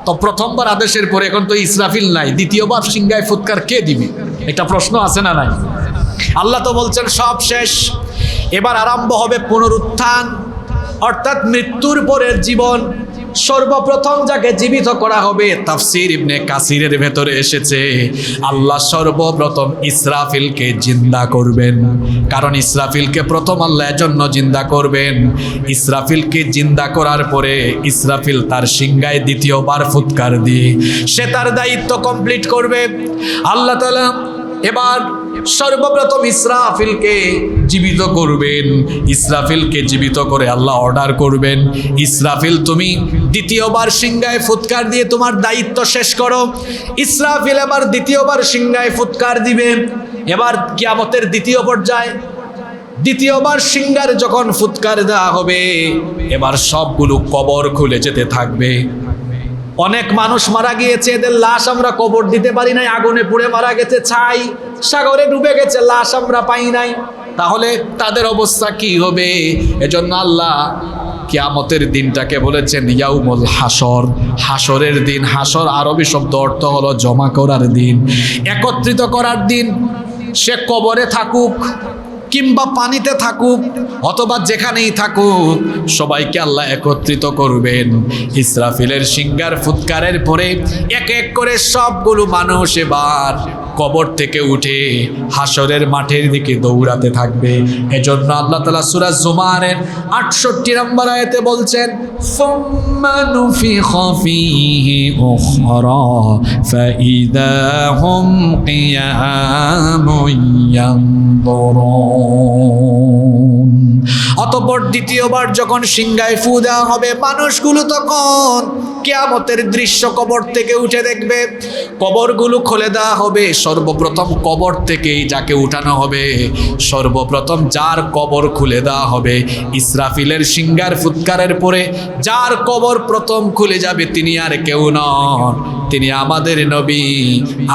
তো প্রথমবার আদেশের পরে এখন তো ইসরাফিল নাই, দ্বিতীয়বার সিংহায় ফুৎকার কে দিবে? একটা প্রশ্ন আছে না নাই? আল্লাহ তো বলছেন সব শেষ, এবার আরম্ভ হবে পুনরুত্থান, অর্থাৎ মৃত্যুর পরের জীবন। সর্বপ্রথম যাকে জীবিত করা হবে, তাফসীর ইবনে কাসিরের ভেতরে এসেছে আল্লাহ সর্বপ্রথম ইসরাফিলকে জিন্দা করবেন। কারণ ইসরাফিলকে প্রথম আল্লাহ এজন্য জিন্দা করবেন, ইসরাফিলকে জিন্দা করার পরে ইসরাফিল তার সিংহায় দ্বিতীয়বার ফুৎকার দিয়ে সে তার দায়িত্ব কমপ্লিট করবে। আল্লাহ তাআলা এবার সর্বপ্রথম ইসরাফিলকে জীবিত করবেন। ইসরাফিলকে জীবিত করে আল্লাহ অর্ডার করবেন, ইসরাফিল তুমি দ্বিতীয়বার সিংহায় ফুৎকার দিয়ে তোমার দায়িত্ব শেষ করো। ইসরাফিল এবার দ্বিতীয়বার সিংহায় ফুৎকার দিবে। এবার কিয়ামতের দ্বিতীয় পর্যায়ে দ্বিতীয়বার সিংহার যখন ফুৎকার দেওয়া হবে, এবার সবগুলো কবর খুলে যেতে থাকবে। অনেক মানুষ মারা গিয়েছে, এদের লাশ আমরা কবর দিতে পারি নাই, আগুনে পুড়ে মারা গেছে, ছাই সাগরে ডুবে গেছে, লাশ আমরা পাই নাই। তাহলে তাদের অবস্থা কি হবে? এজন্য আল্লাহ কিয়ামতের দিনটাকে বলেছেন ইয়াউমুল হাসর, হাসরের দিন। হাসর আরবি শব্দ অর্থ হলো জমা করার দিন, একত্রিত করার দিন। সে কবরে থাকুক কিংবা পানিতে থাকুক অথবা যেখানেই থাকুক, সবাইকে আল্লাহ একত্রিত করবেন। ইসরাফিলের সিংহার ফুৎকারের পরে এক এক করে সবগুলো মানুষ এবার কবর থেকে উঠে হাসরের মাঠের দিকে দৌড়াতে থাকবে। এজন্য আল্লাহ তাআলা সূরা জুমারের 68 নম্বর আয়াতে বলছেন সুম্মা নুফিখা ফীহি উখরা ফাইদা হুম কিয়ামুন ইয়ানজুরুন। অতঃপর দ্বিতীয়বার যখন সিংহায় ফু দেওয়া হবে, মানুষগুলো তখন কিয়ামতের দৃশ্য কবর থেকে উঠে দেখবে। কবরগুলো খুলে দেওয়া হবে। সর্বপ্রথম কবর থেকেই যাকে উঠানো হবে, সর্বপ্রথম যার কবর খুলে দেওয়া হবে, ইসরাফিলের সিংহার ফুৎকারের পরে যার কবর প্রথম খুলে যাবে তিনি আর কেউ নন, তিনি আমাদের নবী,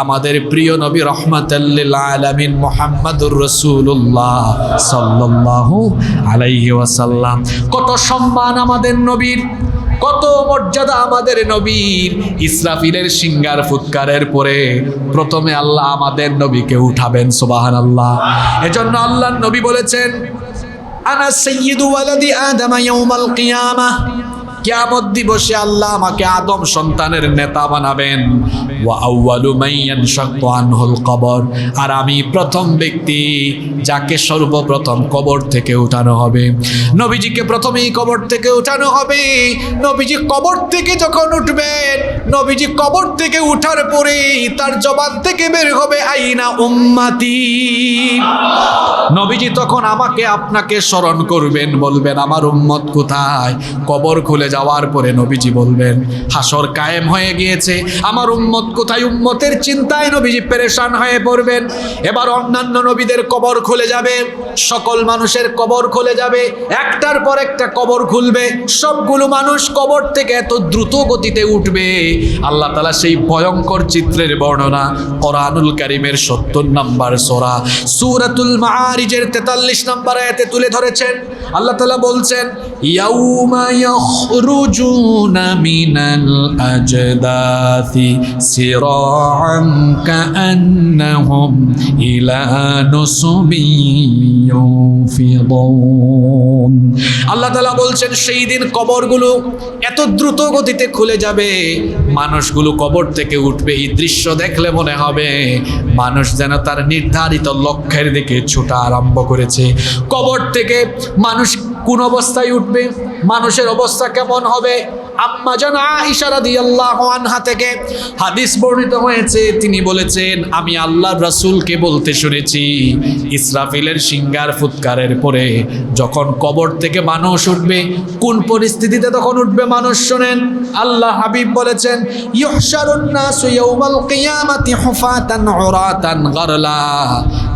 আমাদের প্রিয় নবী রাহমাতাল লিল আলামিন মুহাম্মাদুর রাসূলুল্লাহ সাল্লাল্লাহু আলাইহি ওয়াসাল্লাম। কত সম্মান আমাদের নবীর, কত মর্যাদা আমাদের নবীর। ইসরাফিলের সিংহার ফুৎকারের পরে প্রথমে আল্লাহ আমাদের নবীকে উঠাবেন, সুবহানাল্লাহ। এজন্য আল্লাহর নবী বলেছেন আনা সাইয়্যিদু ওয়ালাদি আদম ইয়াউমাল কিয়ামাহ, কিয়ামত দিবসে আল্লাহ আমাকে আদম সন্তানের নেতা বানাবেন। ওয়া আউয়ালু মান ইয়ানশাক্কু আনহুল কবর, আর আমি প্রথম ব্যক্তি যাকে সর্বপ্রথম কবর থেকে উঠানো হবে। নবীজিকে প্রথমেই কবর থেকে উঠানো হবে। নবীজি কবর থেকে যখন উঠবেন, নবীজি কবর থেকে উঠার পরেই তার জবান থেকে বের হবে আইনা উম্মতি। নবীজি তখন আমাকে আপনাকে স্মরণ করবেন, বলবেন আমার উম্মত কোথায়? কবর খুলে যাওয়ার পরে নবীজি বলবেন হাসর কায়েম হয়ে গিয়েছে, আমার উম্মত কোথায়? উম্মতের চিন্তায় নবীজি পেরেশান হয়ে পড়বেন। এবার অন্যান্য নবীদের কবর খুলে যাবে, সকল মানুষের কবর খুলে যাবে, একটার পর একটা কবর খুলবে। সবগুলো মানুষ কবর থেকে এত দ্রুত গতিতে উঠবে, আল্লাহ তাআলা সেই ভয়ঙ্কর চিত্রের বর্ণনা কোরআনুল কারীমের 70 নম্বর সূরা সূরাতুল মাআরিজের 43 নম্বর আয়াতে তুলে ধরেছেন। আল্লাহ তাআলা বলছেন ইয়াউমা ইয়াখরুজুনা মিনাল আজদাথি সিরাআন কাআন্নাহুম ইলা নুসবিন ইউফিদুন। আল্লাহ তাআলা বলছেন সেই দিন কবরগুলো এত দ্রুত গতিতে খুলে যাবে, মানুষগুলো কবর থেকে উঠবে। এই দৃশ্য দেখলে মনে হবে মানুষ যেন তার নির্ধারিত লক্ষ্যের দিকে ছোটা আরম্ভ করেছে। কবর থেকে মানুষ কোন অবস্থায় উঠবে, মানুষের অবস্থা কেমন হবে? আম্মা জান আয়েশা রাদিয়াল্লাহু আনহা থেকে হাদিস বর্ণিত হয়েছে, তিনি বলেছেন আমি আল্লাহর রাসূলকে বলতে শুনেছি, ইসরাফিলের সিংহার ফুৎকারের পরে যখন কবর থেকে মানুষ উঠবে, কোন পরিস্থিতিতে তখন উঠবে মানুষ শোনেন। আল্লাহ হাবিব বলেছেন, ইউহশারুন নাসু ইয়াউমাল কিয়ামাতি হুফাতান উরাতান গারলা।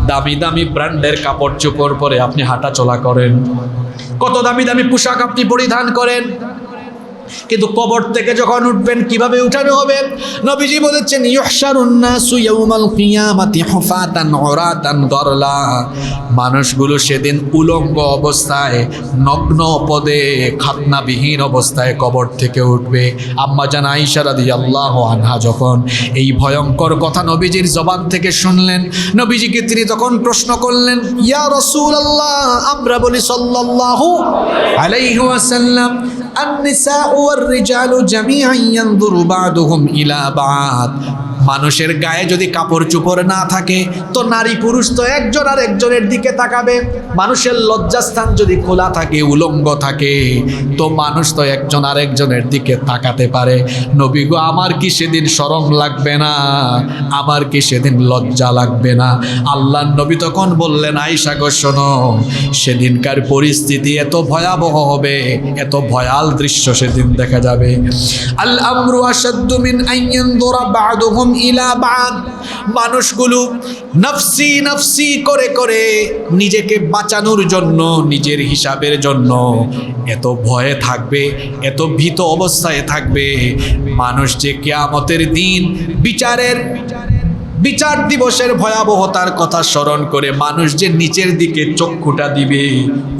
দামি দামি ব্র্যান্ডের কাপড় চোপড় পরে আপনি হাঁটা চলা করেন, কত দামি দামি পোশাক আপনি পরিধান করেন, কিন্তু কবর থেকে যখন উঠবেন কিভাবে উঠানো হবে? নবীজি বলেছেন, ইউহশারুন নাসু ইয়াউমাল কিয়ামাতি হুফাতান উরাতান গারলা। মানুষগুলো সেদিন উলঙ্গ অবস্থায়, নগ্ন পদে, খাতনাবিহীন অবস্থায় কবর থেকে উঠবে। আম্মা জান আয়েশা রাদিয়াল্লাহু আনহা যখন এই ভয়ঙ্কর কথা নবীজির জবান থেকে শুনলেন, নবীজিকে তিনি তখন প্রশ্ন করলেন, ইয়া রাসূলুল্লাহ, আমরা বলি সাল্লাল্লাহু আলাইহি ওয়াসাল্লাম, আন-নিসাউ ওয়ার-রিজালু জামিআন ইয়ানযুরু বা'দুহুম ইলা বা'দ। মানুষের গায়ে যদি কাপড় চোপড় না থাকে তো নারী পুরুষ তো একজন আর একজনের দিকে তাকাবে। মানুষের লজ্জাস্থান যদি খোলা থাকে, উলঙ্গ থাকে, তো মানুষ তো একজন আর একজনের দিকে তাকাতে পারে। নবী গো, আমার কি সেদিন শরম লাগবে না? আমার কি সেদিন লজ্জা লাগবে না? আল্লাহর নবী তখন বললেন, আয়েশা গো শোনো, সেদিনকার পরিস্থিতি এত ভয়াবহ হবে, এত ভয়াল দৃশ্য সেদিন দেখা যাবে। আল আমরু আশাদ্দু মিন আন ইয়ানযুরা বা'দুহুম ইলা বা'দ। মানুষগুলো নফসি নফসি করে করে নিজেকে বাঁচানোর জন্য, নিজের হিসাবের জন্য এত ভয়ে থাকবে, এত ভীত অবস্থায় থাকবে। মানুষ যে কিয়ামতের দিন বিচার দিবসের ভয়াবহতার কথা স্মরণ করে মানুষ যে নিচের দিকে চক্ষুটা দিবে,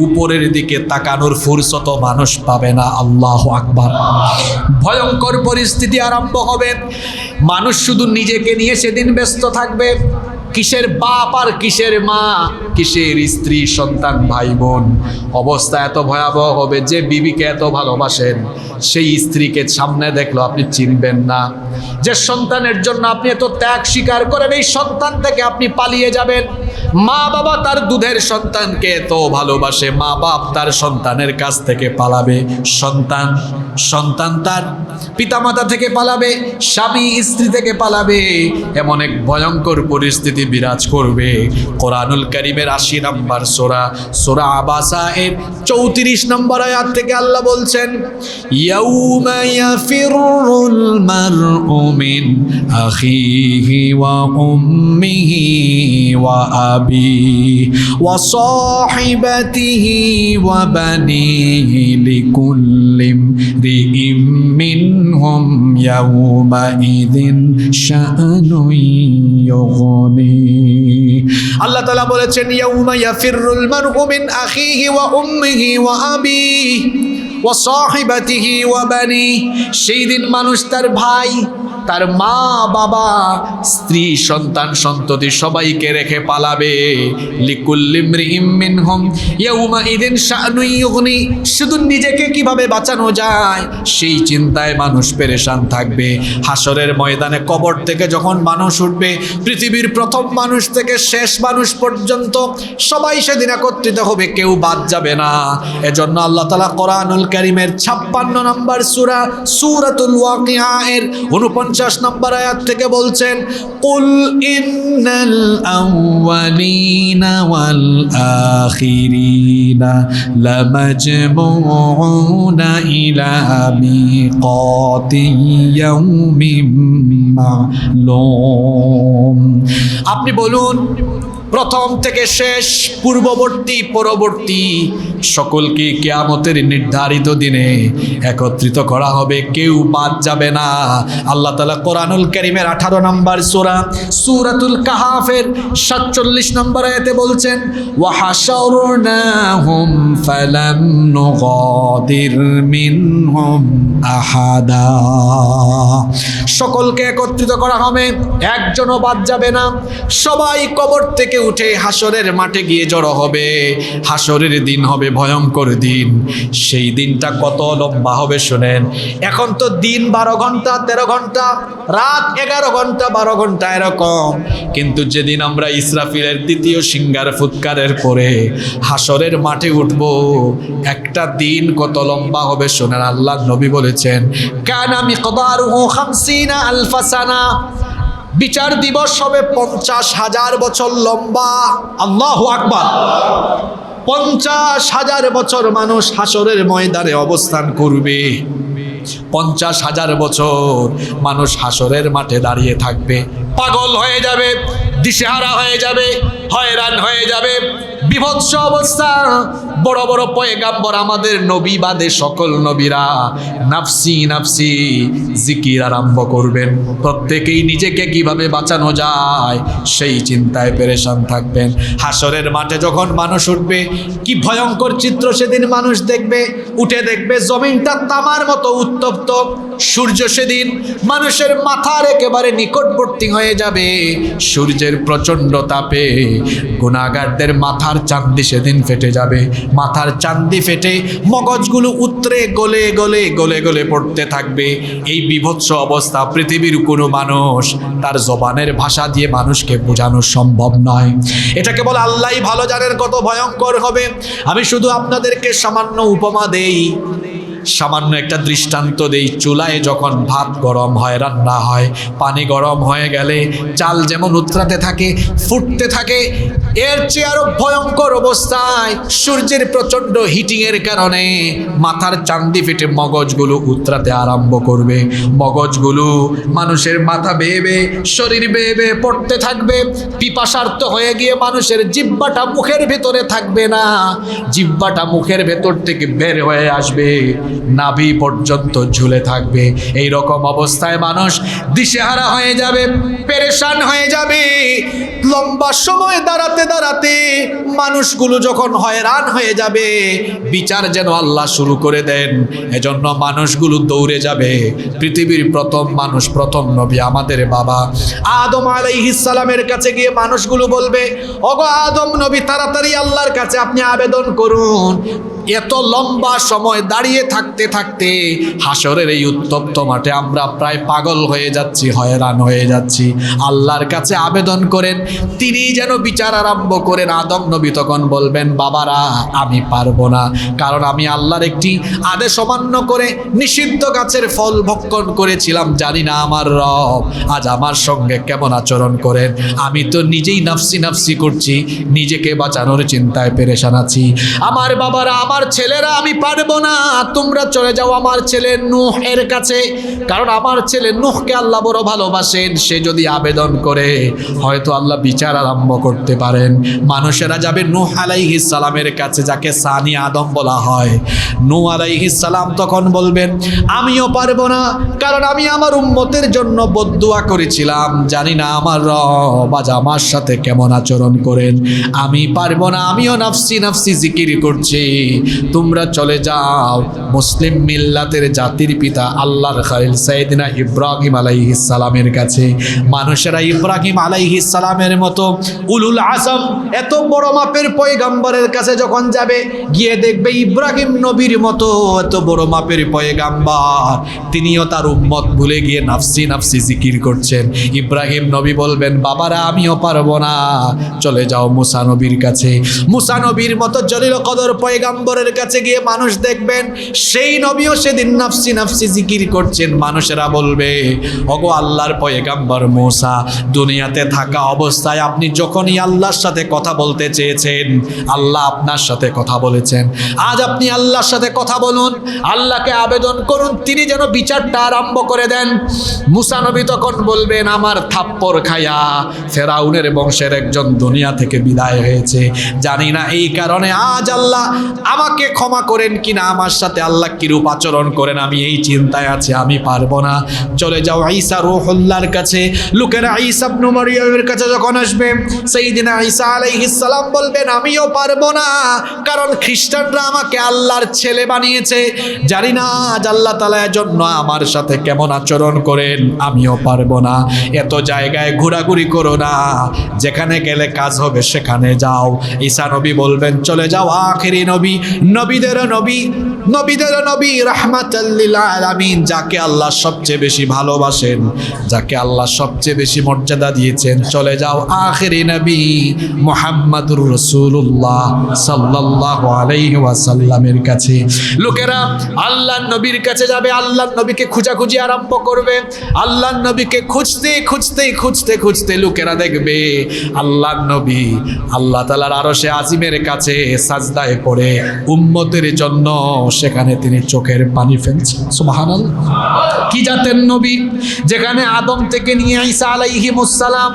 উপরের দিকে তাকানোর ফুরসত মানুষ পাবে না। আল্লাহু আকবার। ভয়ঙ্কর পরিস্থিতি আরম্ভ হবে। মানুষ শুধু নিজেকে নিয়ে সেদিন ব্যস্ত থাকবে। কিসের বাপ আর কিসের মা, কিসের স্ত্রী সন্তান ভাই বোন। অবস্থা এত ভয়াবহ হবে যে বিবিকে এত ভালোবাসেন, সেই স্ত্রীকে সামনে দেখলো আপনি চিনবেন না। যে সন্তানের জন্য আপনি এত ত্যাগ স্বীকার করেন, এই সন্তান থেকে আপনি পালিয়ে যাবেন। মা বাবা তার দুধের সন্তানকে এত ভালোবাসে, মা বাপ তার সন্তানের কাছ থেকে পালাবে। সন্তান তার পিতামাতা থেকে পালাবে, স্বামী স্ত্রী থেকে পালাবে। এমন এক ভয়ঙ্কর পরিস্থিতি বিরাজ করবে। কোরআনুল কারীমের ৮০ নম্বর সূরা আবাসা এর ৩৪ নম্বর আয়াত থেকে আল্লাহ বলছেন, ইয়াউমা ইয়াফিরুল মারউ মিন আখিহি ওয়া উম্মিহি ওয়া আবিহি ওয়া সাহিবাতিহি ওয়া বানিহি লিকুল্লি ইমরিইম মিনহুম ইয়াউমা ইযিন শাআনুন ইউগনি। আল্লাহ তাআলা বলেছেন, ইয়াউমা ইয়াফিরুল মারউ মিন আখিহি ওয়া উম্মিহি ওয়া আবিহি ওয়া সাহিবাতিহি ওয়া বানিহি। সেই দিন মানুষ তার ভাই, তার মা বাবা, স্ত্রী, সন্তান, সন্ততি সবাইকে রেখে পালাবে। লিকুল্লি ইমরিইম মিনহুম ইয়াউমা ইযিন শাআনুন ইউগনি। শুধু নিজেকে কিভাবে বাঁচানো যায় সেই চিন্তায় মানুষ পেরেশান থাকবে। হাসরের ময়দানে কবর থেকে যখন মানুষ উঠবে, পৃথিবীর প্রথম মানুষ থেকে শেষ মানুষ পর্যন্ত সবাই সেদিন একত্রিত হবে, কেউ বাদ যাবে না। এজন্য আল্লাহ তাআলা কোরআনুল কারীমের ৫৬ নম্বর সূরাতুল ওয়াকিয়া এর ৪৯ নম্বর আয়াত থেকে বলছেন, কুল ইন্নাল আউয়ালিনা ওয়াল আখিরিনা লামাজমুউনা ইলা মিকাতি ইয়াউমিম মা'লুম। আপনি বলুন, প্রথম থেকে শেষ, পূর্ববর্তী পরবর্তী সকলকে কিয়ামতের নির্ধারিত দিনে একত্রিত করা হবে, কেউ বাদ যাবে না। আল্লাহ তাআলা কোরআনুল কারীমের ১৮ নম্বর সূরাতুল কাহাফের ৪৭ নম্বর আয়াতে বলছেন, ওয়া হাশারনাহুম ফালাম নুগাদির মিনহুম আহাদা। সকলকে একত্রিত করা হবে, একজনও বাদ যাবে না। সবাই কবর থেকে উঠে হাসরের মাঠে গিয়ে জড়ো হবে। হাসরের দিন হবে ভয়ঙ্কর দিন। সেই দিনটা কত লম্বা হবে শোনেন। এখন তো দিন 12 ঘন্টা 13 ঘন্টা, রাত 11 ঘন্টা 12 ঘন্টা এরকম, কিন্তু যেদিন আমরা ইসরাফিলের দ্বিতীয় সিংহার ফুৎকারের পরে হাসরের মাঠে উঠব, একটা দিন কত লম্বা হবে শোনেন। আল্লাহ নবী বলেছেন, কানা মিকদারুহু 50 আলফা সানা, বিচার দিবস হবে 50,000 বছর লম্বা। আল্লাহু আকবার। 50,000 বছর মানুষ হাসরের ময়দানে অবস্থান করবে। 50,000 বছর মানুষ হাসরের মাঠে দাঁড়িয়ে থাকবে, পাগল হয়ে যাবে, দিশেহারা হয়ে যাবে, হয়রান হয়ে যাবে, বিভৎস অবস্থা। বড় বড় পয়গাম্বর আমাদের নবী বাদে সকল নবীরা নাফসি নাফসি জিকির আরম্ভ করবেন। প্রত্যেকেই নিজেকে কিভাবে বাঁচানো যায় সেই চিন্তায় পেরেশান থাকবেন। হাসরের মাঠে যখন মানুষ উঠবে, কি ভয়ঙ্কর চিত্র সেদিন মানুষ দেখবে। উঠে দেখবে জমিনটা তামার মতো উত্তপ্ত। সূর্য সেদিন মানুষের মাথার একেবারে নিকটবর্তী হয়ে যাবে। সূর্যের প্রচণ্ড তাপে গুনাহগারদের মাথার চান্দি সেদিন ফেটে যাবে। মাথার চান্দি ফেটে মগজগুলো উতরে গলে গলে গলে গলে পড়তে থাকবে। এই বিভৎস অবস্থা পৃথিবীর কোনো মানুষ তার জবানের ভাষা দিয়ে মানুষকে বোঝানো সম্ভব নয়। এটা কেবল আল্লাহই ভালো জানেন কত ভয়ঙ্কর হবে। আমি শুধু আপনাদেরকে সামান্য উপমা দেই, সামান্য একটা দৃষ্টান্ত দেই। চুলায় যখন ভাত গরম হয়, রান্না হয়, পানি গরম হয়ে গেলে চাল যেমন উতরাতে থাকে, ফুটতে থাকে, এর চেয়ে আরো ভয়ঙ্কর অবস্থায় সূর্যের প্রচণ্ড হিটিংয়ের কারণে মাথার চান্দি ফেটে মগজগুলো উতরাতে আরম্ভ করবে। মগজগুলো মানুষের মাথা বেয়ে বেয়ে, শরীর বেয়ে বেয়ে পড়তে থাকবে। পিপাসার্ত হয়ে গিয়ে মানুষের জিহ্বাটা মুখের ভেতরে থাকবে না, জিহ্বাটা মুখের ভেতর থেকে বের হয়ে আসবে, নাভি পর্যন্ত ঝুলে থাকবে। এই রকম অবস্থায় মানুষ দিশেহারা হয়ে যাবে, পেরেশান হয়ে যাবে। লম্বা সময় দাঁড়াতে দাঁড়াতে মানুষগুলো যখন হয়রান হয়ে যাবে, বিচার যেন আল্লাহ শুরু করে দেন। এজন্য মানুষগুলো দৌড়ে যাবে পৃথিবীর প্রথম মানুষ, প্রথম নবী আমাদের বাবা আদম আলাইহিস সালামের কাছে গিয়ে মানুষগুলো বলবে, ওগো আদম নবী, তাড়াতাড়ি আল্লাহর কাছে আপনি আবেদন করুন। এত লম্বা সময় দাঁড়িয়ে থাকতে থাকতে হাসরের এই উত্তপ্ত মাঠে আমরা প্রায় পাগল হয়ে যাচ্ছি, হয়রান হয়ে যাচ্ছি। আল্লাহর কাছে আবেদন করেন, তিনি যেন বিচার আরম্ভ করেন। আদম নবী তখন বলবেন, বাবারা আমি পারবো না, কারণ আমি আল্লাহর একটি আদেশ অমান্য করে নিষিদ্ধ গাছের ফল ভক্ষণ করেছিলাম। জানি না আমার রব আজ আমার সঙ্গে কেমন আচরণ করেন। আমি তো নিজেই নাফসি নাফসি করছি, নিজেকে বাঁচানোর চিন্তায় পেরেশান আছি। আমার বাবারা, আমার ছেলেরা, আমি পারবো না, তোমরা চলে যাও আমার ছেলে নূহ এর কাছে, কারণ আমার ছেলে নূহকে আল্লাহ বড় ভালোবাসেন। সে যদি আবেদন করে হয়তো আল্লাহ বিচার আরম্ভ করতে পারেন। মানুষেরা যাবে নূহ আলাইহিস সালামের কাছে, যাকে সানি আদম বলা হয়। নূহ আলাইহিস সালাম তখন বলবেন, আমিও পারবো না, কারণ আমি আমার উম্মতের জন্য বদদুয়া করেছিলাম। জানি না আমার রব আজ আমার সাথে কেমন আচরণ করেন। আমি পারবো না, আমিও নাফসি নাফসি জিকির করছি, তোমরা চলে যাও মুসলিম মিল্লাতের জাতির পিতা আল্লাহর খলিল সাইয়েদনা ইব্রাহিম আলাইহিস সালামের কাছে। মানুষেরা ইব্রাহিম আলাইহিস সালামের মতো উলুল আজম এত বড় মাপের পয়গাম্বরের কাছে যখন যাবে, গিয়ে দেখবে ইব্রাহিম নবীর মতো এত বড় মাপের পয়গাম্বর, তিনিও তার উম্মত ভুলে গিয়ে নাফসি নাফসি জিকির করছেন। ইব্রাহিম নবী বলবেন, বাবারা আমিও পারবো না, চলে যাও মুসা নবীর কাছে। মুসা নবীর মতো জলিল কদর পয়গাম্বরের কাছে গিয়ে মানুষ দেখবেন সেই নবীও সেদিন নাফসি নাফসি জিকির করছেন। মানুষেরা বলবে, ওগো আল্লাহর পয়গাম্বর মুসা, দুনিয়াতে থাকা অবস্থায় আপনি যখনই আল্লাহর সাথে কথা বলতে চেয়েছেন, আল্লাহ আপনার সাথে কথা বলেছেন। আজ আপনি আল্লাহর সাথে কথা বলুন, আল্লাহকে আবেদন করুন, তিনি যেন বিচারটা আরম্ভ করে দেন। মুসা নবী তখন বলবেন, আমার থাপ্পড় খায়া ফেরাউনের বংশের একজন দুনিয়া থেকে বিদায় হয়েছে, জানি না এই কারণে আজ আল্লাহ আমাকে ক্ষমা করেন কিনা, আমার সাথে আল্লাহ কিরূপ আচরণ করেন, আমি এই চিন্তায় আছি, আমি পারবো না। চলে যাও ঈসা রূহুল্লাহর কাছে। লোকেরা ঈসা ইবনে মারইয়ামের কাছে যখন আসবে, সাইয়্যিদিনা ঈসা আলাইহিস সালাম বলবেন আমিও পারবো না, কারণ খ্রিস্টানরা আমাকে আল্লাহর ছেলে বানিয়েছে। জানি না আজ আল্লাহ তাআলার জন্য আমার সাথে কেমন আচরণ করেন, আমিও পারবো না। এত জায়গায় ঘোরাঘুরি করো না, যেখানে গেলে কাজ হবে সেখানে যাও। ঈসা নবী বলবেন চলে যাও আখেরি নবী, নবীদের নবী, নবীদের নবী, রাহমাতাল লিল আলামিন, যাকে আল্লাহ সবচেয়ে বেশি ভালোবাসেন, যাকে আল্লাহ সবচেয়ে বেশি মর্যাদা দিয়েছেন, চলে যাও আখেরি নবী মুহাম্মাদুর রাসূলুল্লাহ সাল্লাল্লাহু আলাইহি ওয়াসাল্লামের কাছে। লোকেরা আল্লাহর নবীর কাছে যাবে, আল্লাহর নবীকে খোঁজাখুঁজি আরম্ভ করবে। আল্লাহর নবীকে খুঁজতে খুঁজতে খুঁজতে খুঁজতে লোকেরা দেখবে আল্লাহর নবী আল্লাহ তাআলার আরশে আজিমের কাছে সাজদায় পড়ে উম্মতের জন্য সেখানে তিনি চোখের পানি ফেলছেন। সুবহানাল্লাহ। কি জাতের নবী, যেখানে আদম থেকে নিয়ে ঈসা আলাইহিমুস সালাম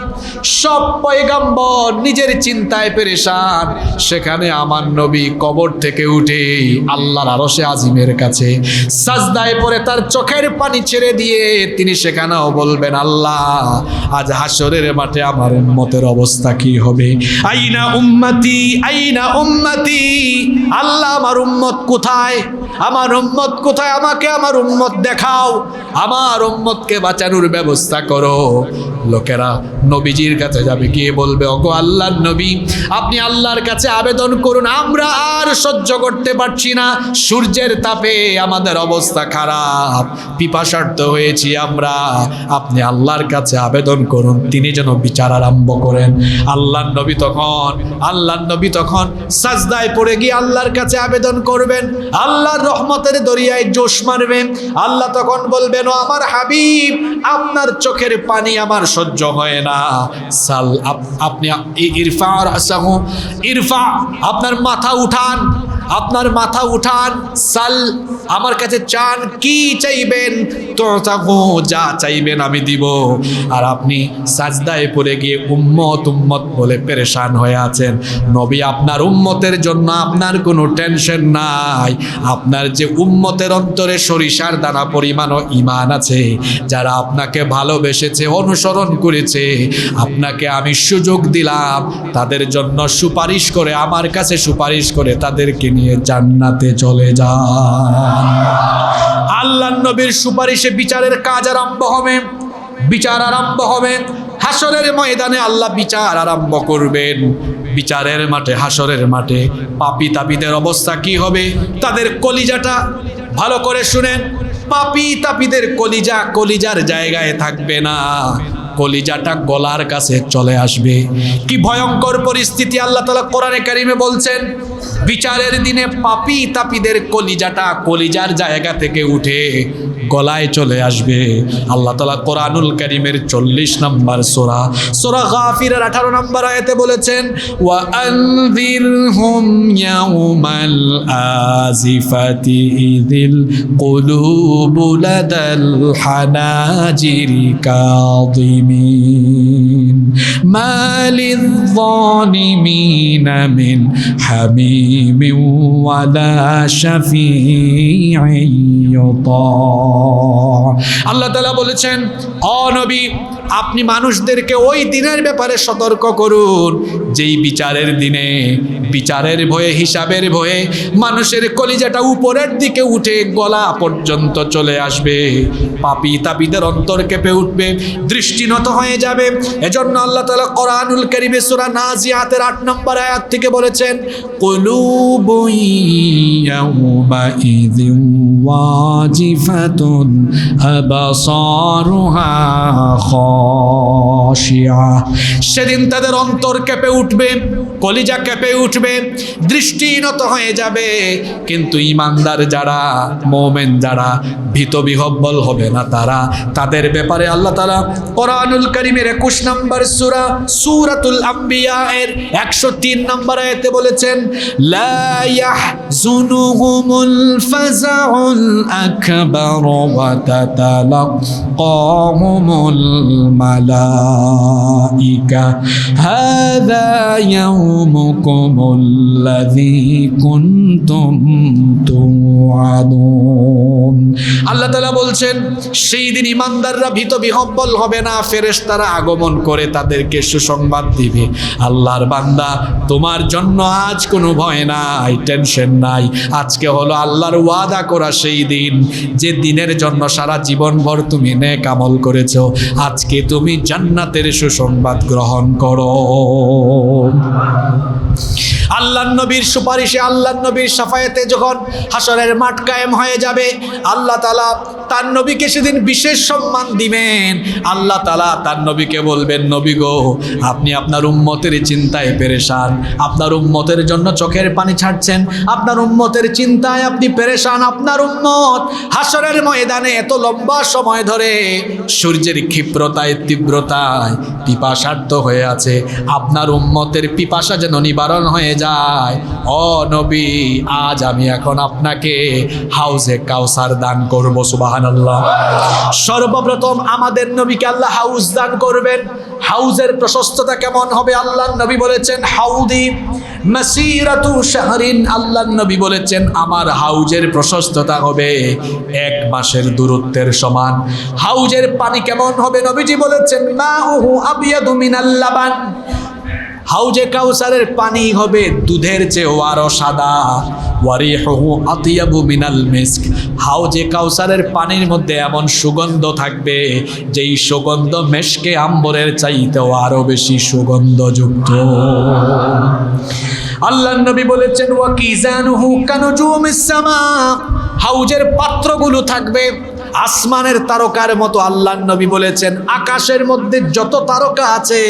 সব পয়গম্বর নিজের চিন্তায় পেরেশান, সেখানে আমার নবী কবর থেকে উঠে আল্লাহর আরশে আজিমের কাছে সাজদায় পড়ে তার চোখের পানি ছেড়ে দিয়ে তিনি সেখানেও বলবেন আল্লাহ আজ হাসরের মাঠে আমার উম্মতের অবস্থা কি হবে। আইনা উম্মতি, আইনা উম্মতি, আল্লাহ আমার উম্মত কোথায়, আমার উম্মত কোথায়, আমাকে আমার উম্মত দেখাও, আমার উম্মতকে বাঁচানোর ব্যবস্থা করো। লোকেরা নবীজির কাছে যাবে, গিয়ে বলবে ওগো আল্লাহর নবী আপনি আল্লাহর কাছে আবেদন করুন, আমরা আর সহ্য করতে পারছি না, সূর্যের তাপে আমাদের অবস্থা খারাপ, পিপাসার্ত হয়েছি আমরা, আপনি আল্লাহর কাছে আবেদন করুন তিনি যেন বিচার আরম্ভ করেন। আল্লাহর নবী তখন সাজদায় পড়ে গিয়ে আল্লাহর কাছে আবেদন করবেন, আল্লাহর রহমতের দরিয়ায় জোশ মারবেন। আল্লাহ তখন বলবেন ও আমার হাবিব আপনার চোখের পানি আমার সহ্য হয় না, সাল আপনি ইরফা রাসাহু, ইরফা আপনার মাথা উঠান, আপনার মাথা উঠান, সাল আমার কাছে চান, কি চাইবেন তো যা চাইবেন আমি দিব। আর আপনি সাজদায় পড়ে গিয়ে উম্মত উম্মত বলে পেরেশান হয়ে আছেন। নবী আপনার উম্মতের জন্য আপনার কোনো টেনশন নাই, আপনার যে উম্মতের অন্তরে সরিষার দানা পরিমাণও ঈমান আছে, যারা আপনাকে ভালোবেসেছে অনুসরণ করেছে, আপনাকে আমি সুযোগ দিলাম তাদের জন্য সুপারিশ করে, আমার কাছে সুপারিশ করে তাদেরকে নিয়ে জান্নাতে চলে যান। আল্লাহর নবীর সুপারিশে বিচারের কাজ আরম্ভ হবে, বিচার আরম্ভ হবে। হাসরের ময়দানে আল্লাহ বিচার আরম্ভ করবেন। বিচারের মাঠে, হাসরের মাঠে পাপী তাপীদের অবস্থা কি হবে, তাদের কলিজাটা ভালো করে শুনেন, পাপী তাপীদের কলিজা কলিজার জায়গায় থাকবে না, কলিজাটা গলার কাছে চলে আসবে। কি ভয়ঙ্কর পরিস্থিতি আল্লাহ তাআলা কোরআনে কারিমে বলছেন। বিচারের দিনে পাপী তাপীদের কলিজাটা কলিজার জায়গা থেকে উঠে গলায় চলে আসবে। আল্লাহ তাআলা কোরআনুল কারীমের 40 নম্বর সূরা, সূরা গাফিরের 18 নম্বর আয়াতে বলেছেন ওয়া আনযিরহুম ইয়াউমাল আজিফাতি ইযিল কুলুবু লাদাল হানাজিরি কাযিমিন মা লিয-যালিমিনা মিন হামিমিন ওয়ালা শাফিঈন ইউতা। আল্লাহ তাআলা বলেছেন ও নবী আপনি মানুষদেরকে ওই দিনের ব্যাপারে সতর্ক করুন যেই বিচারের দিনে, বিচারের ভয়ে, হিসাবের ভয়ে মানুষের কলিজাটা উপরের দিকে উঠে গলা পর্যন্ত চলে আসবে, পাপী তাপীদের অন্তর কেঁপে উঠবে, দৃষ্টিনত হয়ে যাবে। এজন্য আল্লাহ তাআলা কোরআনুল কারীমে সূরা নাজিয়াতের 8 নম্বর আয়াত থেকে বলেছেন কুলুবুন ইয়াউমাইযিন ওয়াজিফাতুন আবসারুহা খাশিয়া। সেদিন তাদের অন্তর কেঁপে উঠবে, কলিজা কেঁপে উঠবে, দৃষ্টিনত হয়ে যাবে, কিন্তু ঈমানদার যারা, মুমিন যারা, ভীত বিহব্বল হবে না তারা, তাদের ব্যাপারে আল্লাহ তাআলা কোরআনুল কারীমের 21 নম্বর সূরা, সূরাতুল আম্বিয়া এর 103 নম্বর আয়াতে বলেছেন লা ইয়াহজুনুহুমুল ফাযাউল আকবার ওয়া তাতালাক্কাহুমুল মালাইকা হাযা ইয়াউমুকুমুল্লাযী কুনতুম তুআদুন। আল্লাহ তাআলা বলছেন সেই দিন ঈমানদাররা ভীত বিহ্বল হবে না, ফেরেশতারা আগমন করে তাদেরকে সুসংবাদ দিবে, আল্লাহর বান্দা তোমার জন্য আজ কোনো ভয় নাই, টেনশন নাই। আজকে হলো আল্লাহর ওয়াদা করা সেই দিন, যে দিনের জন্য সারা জীবনভর তুমি নেক আমল করেছো, আজকে তুমি জান্নাতের সুসংবাদ গ্রহণ করো। আল্লাহর নবীর সুপারিশে, আল্লাহর নবীর শাফায়াতে যখন হাসরের মাঠ কায়েম হয়ে যাবে, আল্লাহ তাআলা তার নবীকে সেদিন বিশেষ সম্মান দিবেন। আল্লাহ তাআলা তার নবীকে বলবেন, নবী গো, আপনি আপনার উম্মতের চিন্তায় পেরেশান, আপনার উম্মতের জন্য চোখের পানি ছাড়ছেন, আপনার উম্মতের চিন্তায় আপনি পেরেশান। আপনার উম্মত হাসরের ময়দানে এত লম্বা সময় ধরে সূর্যের ক্ষিপ্রতায় তীব্রতায় পিপাসার্ত হয়ে আছে, আপনার উম্মতের পিপাসা যেন নিবারণ হয়ে যায়। ও নবী, আজ আমি এখন আপনাকে হাউজে কাউসার দান করব। সুবহানাল্লাহ। সর্বপ্রথম আমাদের নবীকে আল্লাহ হাউজ দান করবেন। হাউজের প্রশস্ততা কেমন হবে? আল্লাহর নবী বলেছেন হাউদি মাসিরাতু শাহরিন। আল্লাহর নবী বলেছেন আমার হাউজের প্রশস্ততা হবে 1 মাসের দূরত্বের সমান। হাউজের পানি কেমন হবে? নবীজি বলেছেন মাউহু আবিয়াদু মিনাল লাবান। হাউজে কাউসারের পানি হবে দুধের চেয়েও আরো সাদা। ওয়ারিহুহু আতিয়াবু মিনাল মিস্ক। হাউজে কাউসারের পানির মধ্যে এমন সুগন্ধ থাকবে যেই সুগন্ধ মেশকে আম্বরের চাইতেও আরো বেশি সুগন্ধযুক্ত। আল্লাহর নবী বলেছেন ওয়া কিজানুহু কানুজুমিস সামা। হাউজের পাত্রগুলো থাকবে আসমানের তারকার মতো। আল্লাহর নবী বলেছেন আকাশের মধ্যে যত তারকা আছে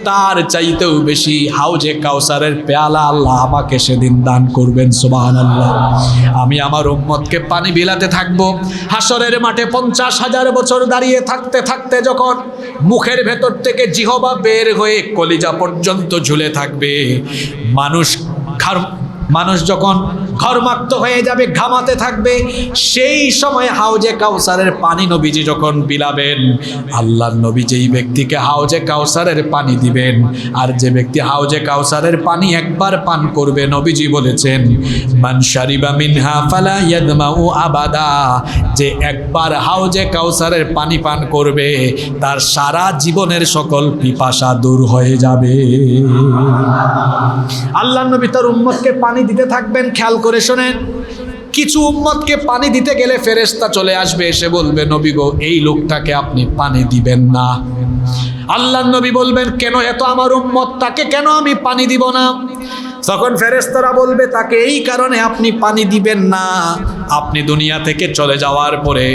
তার চাইতেও বেশি হাউজে কাউসারের পেয়ালা আল্লাহ আমাকে সেদিন দান করবেন। সুবহানাল্লাহ। আমি আমার উম্মতকে পানি বিলাতে থাকব। হাসরের মাঠে 50,000 বছর দাঁড়িয়ে থাকতে থাকতে যখন মুখের ভেতর থেকে জিহবা বের হয়ে কলিজা পর্যন্ত ঝুলে থাকবে, মানুষ যখন ঘর্মাক্ত হয়ে যাবে, ঘামাতে থাকবে, সেই সময় হাউজে কাউসারের পানি নবীজি যখন বিলাবেন, আল্লাহর নবী যেই ব্যক্তিকে হাউজে কাউসারের পানি দিবেন, আর যে ব্যক্তি হাউজে কাউসারের পানি একবার পান করবে, নবীজি বলেছেন মান শারিবা মিনহা ফালা ইয়াদমাউ আবাদা। যে একবার হাউজে কাউসারের পানি পান করবে তার সারা জীবনের সকল পিপাসা দূর হয়ে যাবে। আল্লাহর নবী তার উম্মতকে পানি দিতে থাকবেন। খেয়াল করে শোনেন, কিছু উম্মতকে পানি দিতে গেলে ফেরেশতা চলে আসবে, এসে বলবে নবী গো, এই লোকটাকে আপনি পানি দিবেন না। আল্লাহর নবী বলবেন কেন? এত আমার উম্মত, তাকে কেন আমি পানি দিব না? তখন ফেরেশতারা বলবে তাকে এই কারণে আপনি পানি দিবেন না, আপনি দুনিয়া থেকে চলে যাওয়ার পরে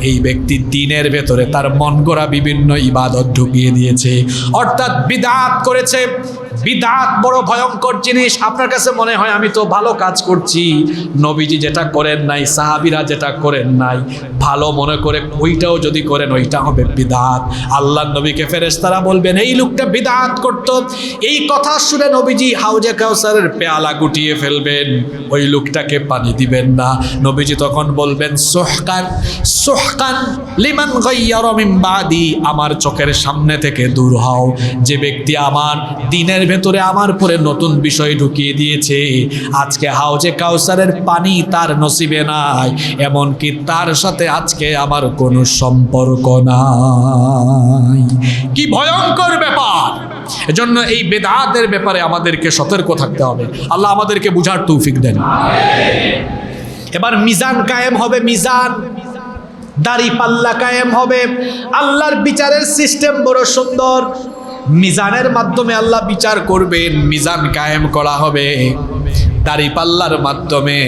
এই ব্যক্তি দিনের ভেতরে তার মন গড়া বিভিন্ন ইবাদত ঢুকিয়ে দিয়েছে, অর্থাৎ বিদআত করেছে। বিদআত বড় ভয়ঙ্কর জিনিস। আপনার কাছে মনে হয় আমি তো ভালো কাজ করছি, নবীজি যেটা করেন নাই, সাহাবীরা যেটা করেন নাই, ভালো মনে করে ওইটাও যদি করেন ওইটা হবে বিদআত। আল্লাহর নবীকে ফেরেশতারা বলবেন এই লোকটা বিদআত করত। এই কথা শুনে নবীজি হাউজে কাউসারের পেয়ালা গুটিয়ে ফেলবেন, ওই লোকটাকে পানি দিবেন না। নবীজি তখন বলবেন সুহকান সুহকান লিমান গায়্যারা মিন বাদি। আমার চোখের সামনে থেকে দূর হও, যে ব্যক্তি আমার দিনের ভেতরে আমার পরে নতুন বিষয় ঢুকিয়ে দিয়েছে। আজকে হাউজে কাউসারের পানি তার নসিবে নাই, এমনকি তার সাথে আজকে আমার কোনো সম্পর্ক নাই। কি ভয়ঙ্কর ব্যাপার! এজন্য এই বিদআতের ব্যাপারে আমাদেরকে সতর্ক থাকতে হবে। আল্লাহ আমাদেরকে বুঝার তৌফিক দেন। এবার মিজান কায়েম হবে। মিজান, দাড়ি পাল্লা কায়েম হবে। আল্লাহর বিচারের সিস্টেম বড় সুন্দর। মিজানের মাধ্যমে আল্লাহ বিচার করবেন। মিজান কায়েম করা হবে, দাড়ি পাল্লার মাধ্যমে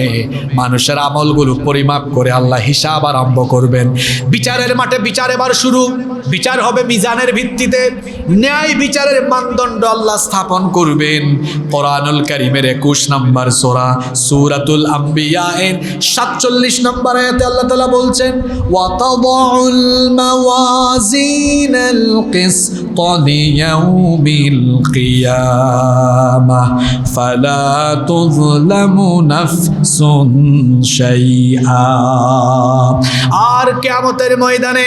মানুষের আমলগুলো পরিমাপ করে আল্লাহ হিসাব আরম্ভ করবেন। বিচারের মাঠে বিচার এবার শুরু। বিচার হবে মিজানের ভিত্তিতে। ন্যায় বিচারের মানদণ্ড আল্লাহ স্থাপন করবেন। কোরআনুল কারীমের 21 নম্বর সূরা সূরাতুল আম্বিয়া এর 47 নম্বর আয়াতে আল্লাহ তাআলা বলছেন ওয়া তাদাউল মাওয়াজিনাল কিসত লিয়াউমিল কিয়ামাহ ফালা তুয তুযলামু নাফসুন শাইআ। আর কিয়ামতের ময়দানে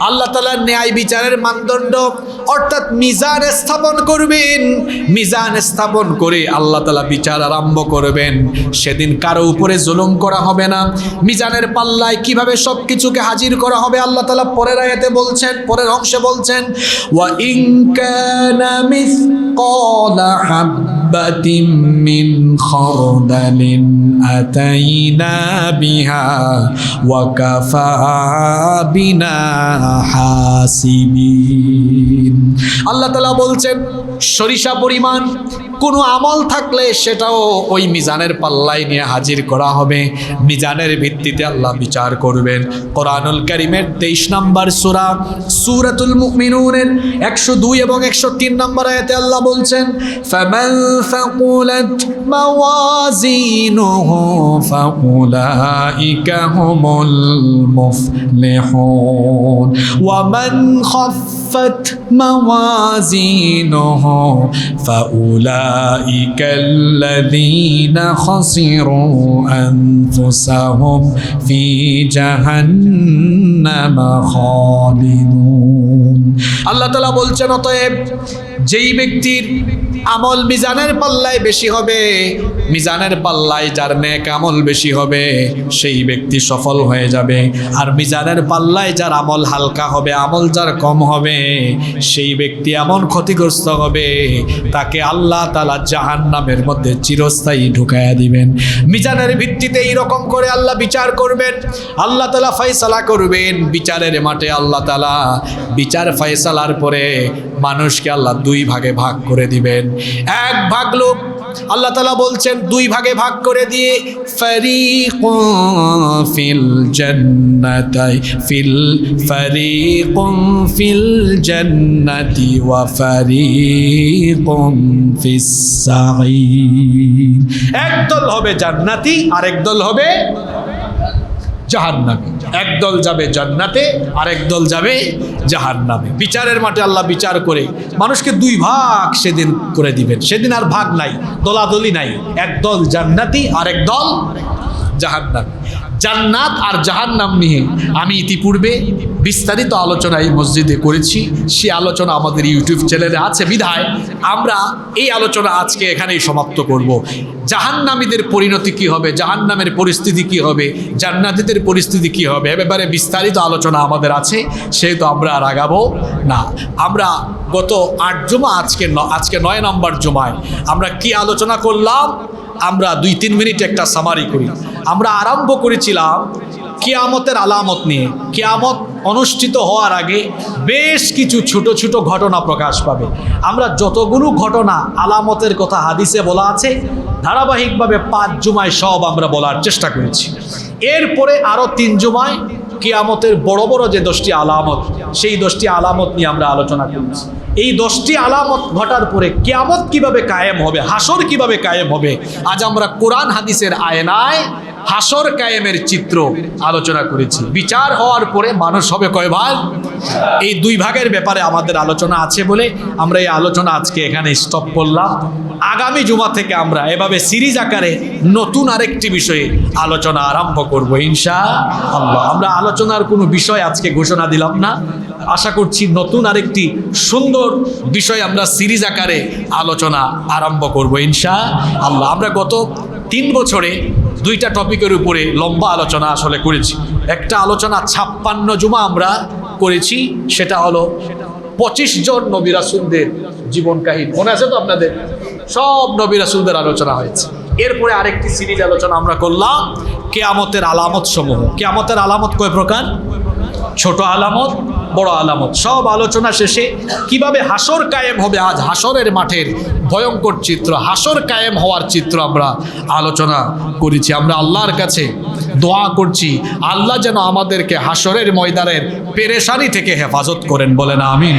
আল্লাহ তাআলা ন্যায় বিচারের মানদণ্ড অর্থাৎ মিজান স্থাপন করবেন। মিজান স্থাপন করে আল্লাহ তাআলা বিচার আরম্ভ করবেন। সেদিন কারো উপরে জুলুম করা হবে না। মিজানের পাল্লায় কিভাবে সবকিছুকে হাজির করা হবে আল্লাহ তাআলা পরের আয়াতে বলছেন, পরের অংশে বলছেন, ওয়া ইন কানা মিসকালা হাববাতিন মিন খারদালিন আতাইনা বিহা ওয়া কাফা বিনা হাসিবিন। আল্লাহ তাআলা বলছেন সরিষা পরিমাণ কোনো আমল থাকলে সেটাও ওই মিজানের পাল্লায় নিয়ে হাজির করা হবে। মিজানের ভিত্তিতে আল্লাহ বিচার করবেন। কোরআনুল কারীমের 23 নম্বর সূরা সূরাতুল মুমিনুনের 102 এবং 103 নম্বর আয়াতে আল্লাহ বলছেন, ফামান ফাকুলাত মাওয়াজিনুহু ফাউলাইকা হুমুল মুফলিহুন ওয়া মান খাফফাত মাওয়াজিনুহু ফাউলাইকা আল্লাযীনা খাসিরু আনফুসাহুম ফি জাহান্নামা খালিদুন। আল্লাহ তাআলা বলছেন, অতএব যেই ব্যক্তির আমল মিজানের পাল্লায় বেশি হবে, মিজানের পাল্লায় যার নেক আমল বেশি হবে, সেই ব্যক্তি সফল হয়ে যাবে। আর মিজানের পাল্লায় যার আমল হালকা হবে, আমল যার কম হবে, সেই ব্যক্তি এমন ক্ষতিগ্রস্ত হবে তাকে আল্লাহ তাআলা জাহান্নামের মধ্যে চিরস্থায়ী ঢুকায়া দিবেন। মিজানের ভিত্তিতে এইরকম করে আল্লাহ বিচার করবেন। আল্লাহ তাআলা ফয়সালা করবেন বিচারের মাঠে। আল্লাহ তাআলা বিচার ফয়সালার পরে মানুষকে আল্লাহ দুই ভাগে ভাগ করে দিবেন। এক ভাগ লোক আল্লাহ তাআলা বলছেন দুই ভাগে ভাগ করে দিয়ে ফারিকুন ফিল জান্নাতি ওয়া ফারিকুন ফিস সাঈর। একদল হবে জান্নাতি আর একদল হবে জাহান্নামে। একদল যাবে জান্নাতে আর একদল যাবে জাহান্নামে। বিচারের মাঠে আল্লাহ বিচার করে মানুষকে দুই ভাগ সেদিন করে দিবেন। সেদিন আর ভাগ নাই, দলাদলি নাই। একদল জান্নাতি আর একদল জাহান্নামী। জান্নাত আর জাহান্নাম নিয়ে আমি ইতিপূর্বে বিস্তারিত আলোচনা এই মসজিদে করেছি। সে আলোচনা আমাদের ইউটিউব চ্যানেলে আছে বিধায় আমরা এই আলোচনা আজকে এখানেই সমাপ্ত করব। জাহান্নামীদের পরিণতি কি হবে, জাহান্নামের পরিস্থিতি কি হবে, জান্নাতীদের পরিস্থিতি কি হবে, এ ব্যাপারে বিস্তারিত আলোচনা আমাদের আছে। সেহেতু আমরা আর আগাবো না। আমরা গত 8 জুমা, আজকে 9 নম্বর জুমায় আমরা কি আলোচনা করলাম, আমরা 2-3 মিনিট একটা সামারি করি। আমরা আরম্ভ করেছিলাম কিয়ামতের আলামত নিয়ে। কিয়ামত অনুষ্ঠিত হওয়ার আগে বেশ কিছু ছোট ছোট ঘটনা প্রকাশ পাবে। আমরা যতগুলো ঘটনা আলামতের কথা হাদিসে বলা আছে ধারাবাহিকভাবে 5 জুমায় সব আমরা বলার চেষ্টা করেছি। এরপরে আরও 3 জুমায় কিয়ামতের বড় বড় যে 10টি আলামত, সেই 10টি আলামত নিয়ে আমরা আলোচনা করেছি। এই 10টি আলামত ঘটার পরে কিয়ামত কিভাবে কায়েম হবে, হাসর কিভাবে কায়েম হবে, আজ আমরা কোরআন হাদিসের আয়নায় হাসর কায়েমের চিত্র আলোচনা করেছি। বিচার হওয়ার পরে মানুষ হবে কয় ভাগ, এই 2 ভাগের ব্যাপারে আমাদের আলোচনা আছে বলে আমরা এই আলোচনা আজকে এখানে স্টপ করলাম। আগামী জুমা থেকে আমরা এভাবে সিরিজ আকারে নতুন আরেকটি বিষয়ে আলোচনা আরম্ভ করব ইনশাআল্লাহ। আমরা আলোচনার কোনো বিষয় আজকে ঘোষণা দিলাম না। আশা করছি নতুন আরেকটি সুন্দর বিষয় আমরা সিরিজ আকারে আলোচনা আরম্ভ করব ইনশাআল্লাহ। আমরা গত 3 বছরে 2টা টপিকের উপরে লম্বা আলোচনা আসলে করেছি। একটা আলোচনা 56 জুমা আমরা করেছি, সেটা হলো 25 জন নবী রাসূলদের জীবন কাহিনী। মনে আছে তো আপনাদের? সব নবী রাসূলদের আলোচনা হয়েছে। এরপরে আরেকটি সিরিজ আলোচনা আমরা করলাম কিয়ামতের আলামত সমূহ। কিয়ামতের আলামত কয় প্রকার? ছোট আলামত, বড় আলামত। সব আলোচনা শেষে কিভাবে হাসর কায়েম হবে, আজ হাসরের মাঠের ভয়ঙ্কর চিত্র, হাসর কায়েম হওয়ার চিত্র আমরা আলোচনা করেছি। আমরা আল্লাহর কাছে দোয়া করছি আল্লাহ যেন আমাদেরকে হাসরের ময়দানের পেরেশানি থেকে হেফাজত করেন, বলেন আমিন।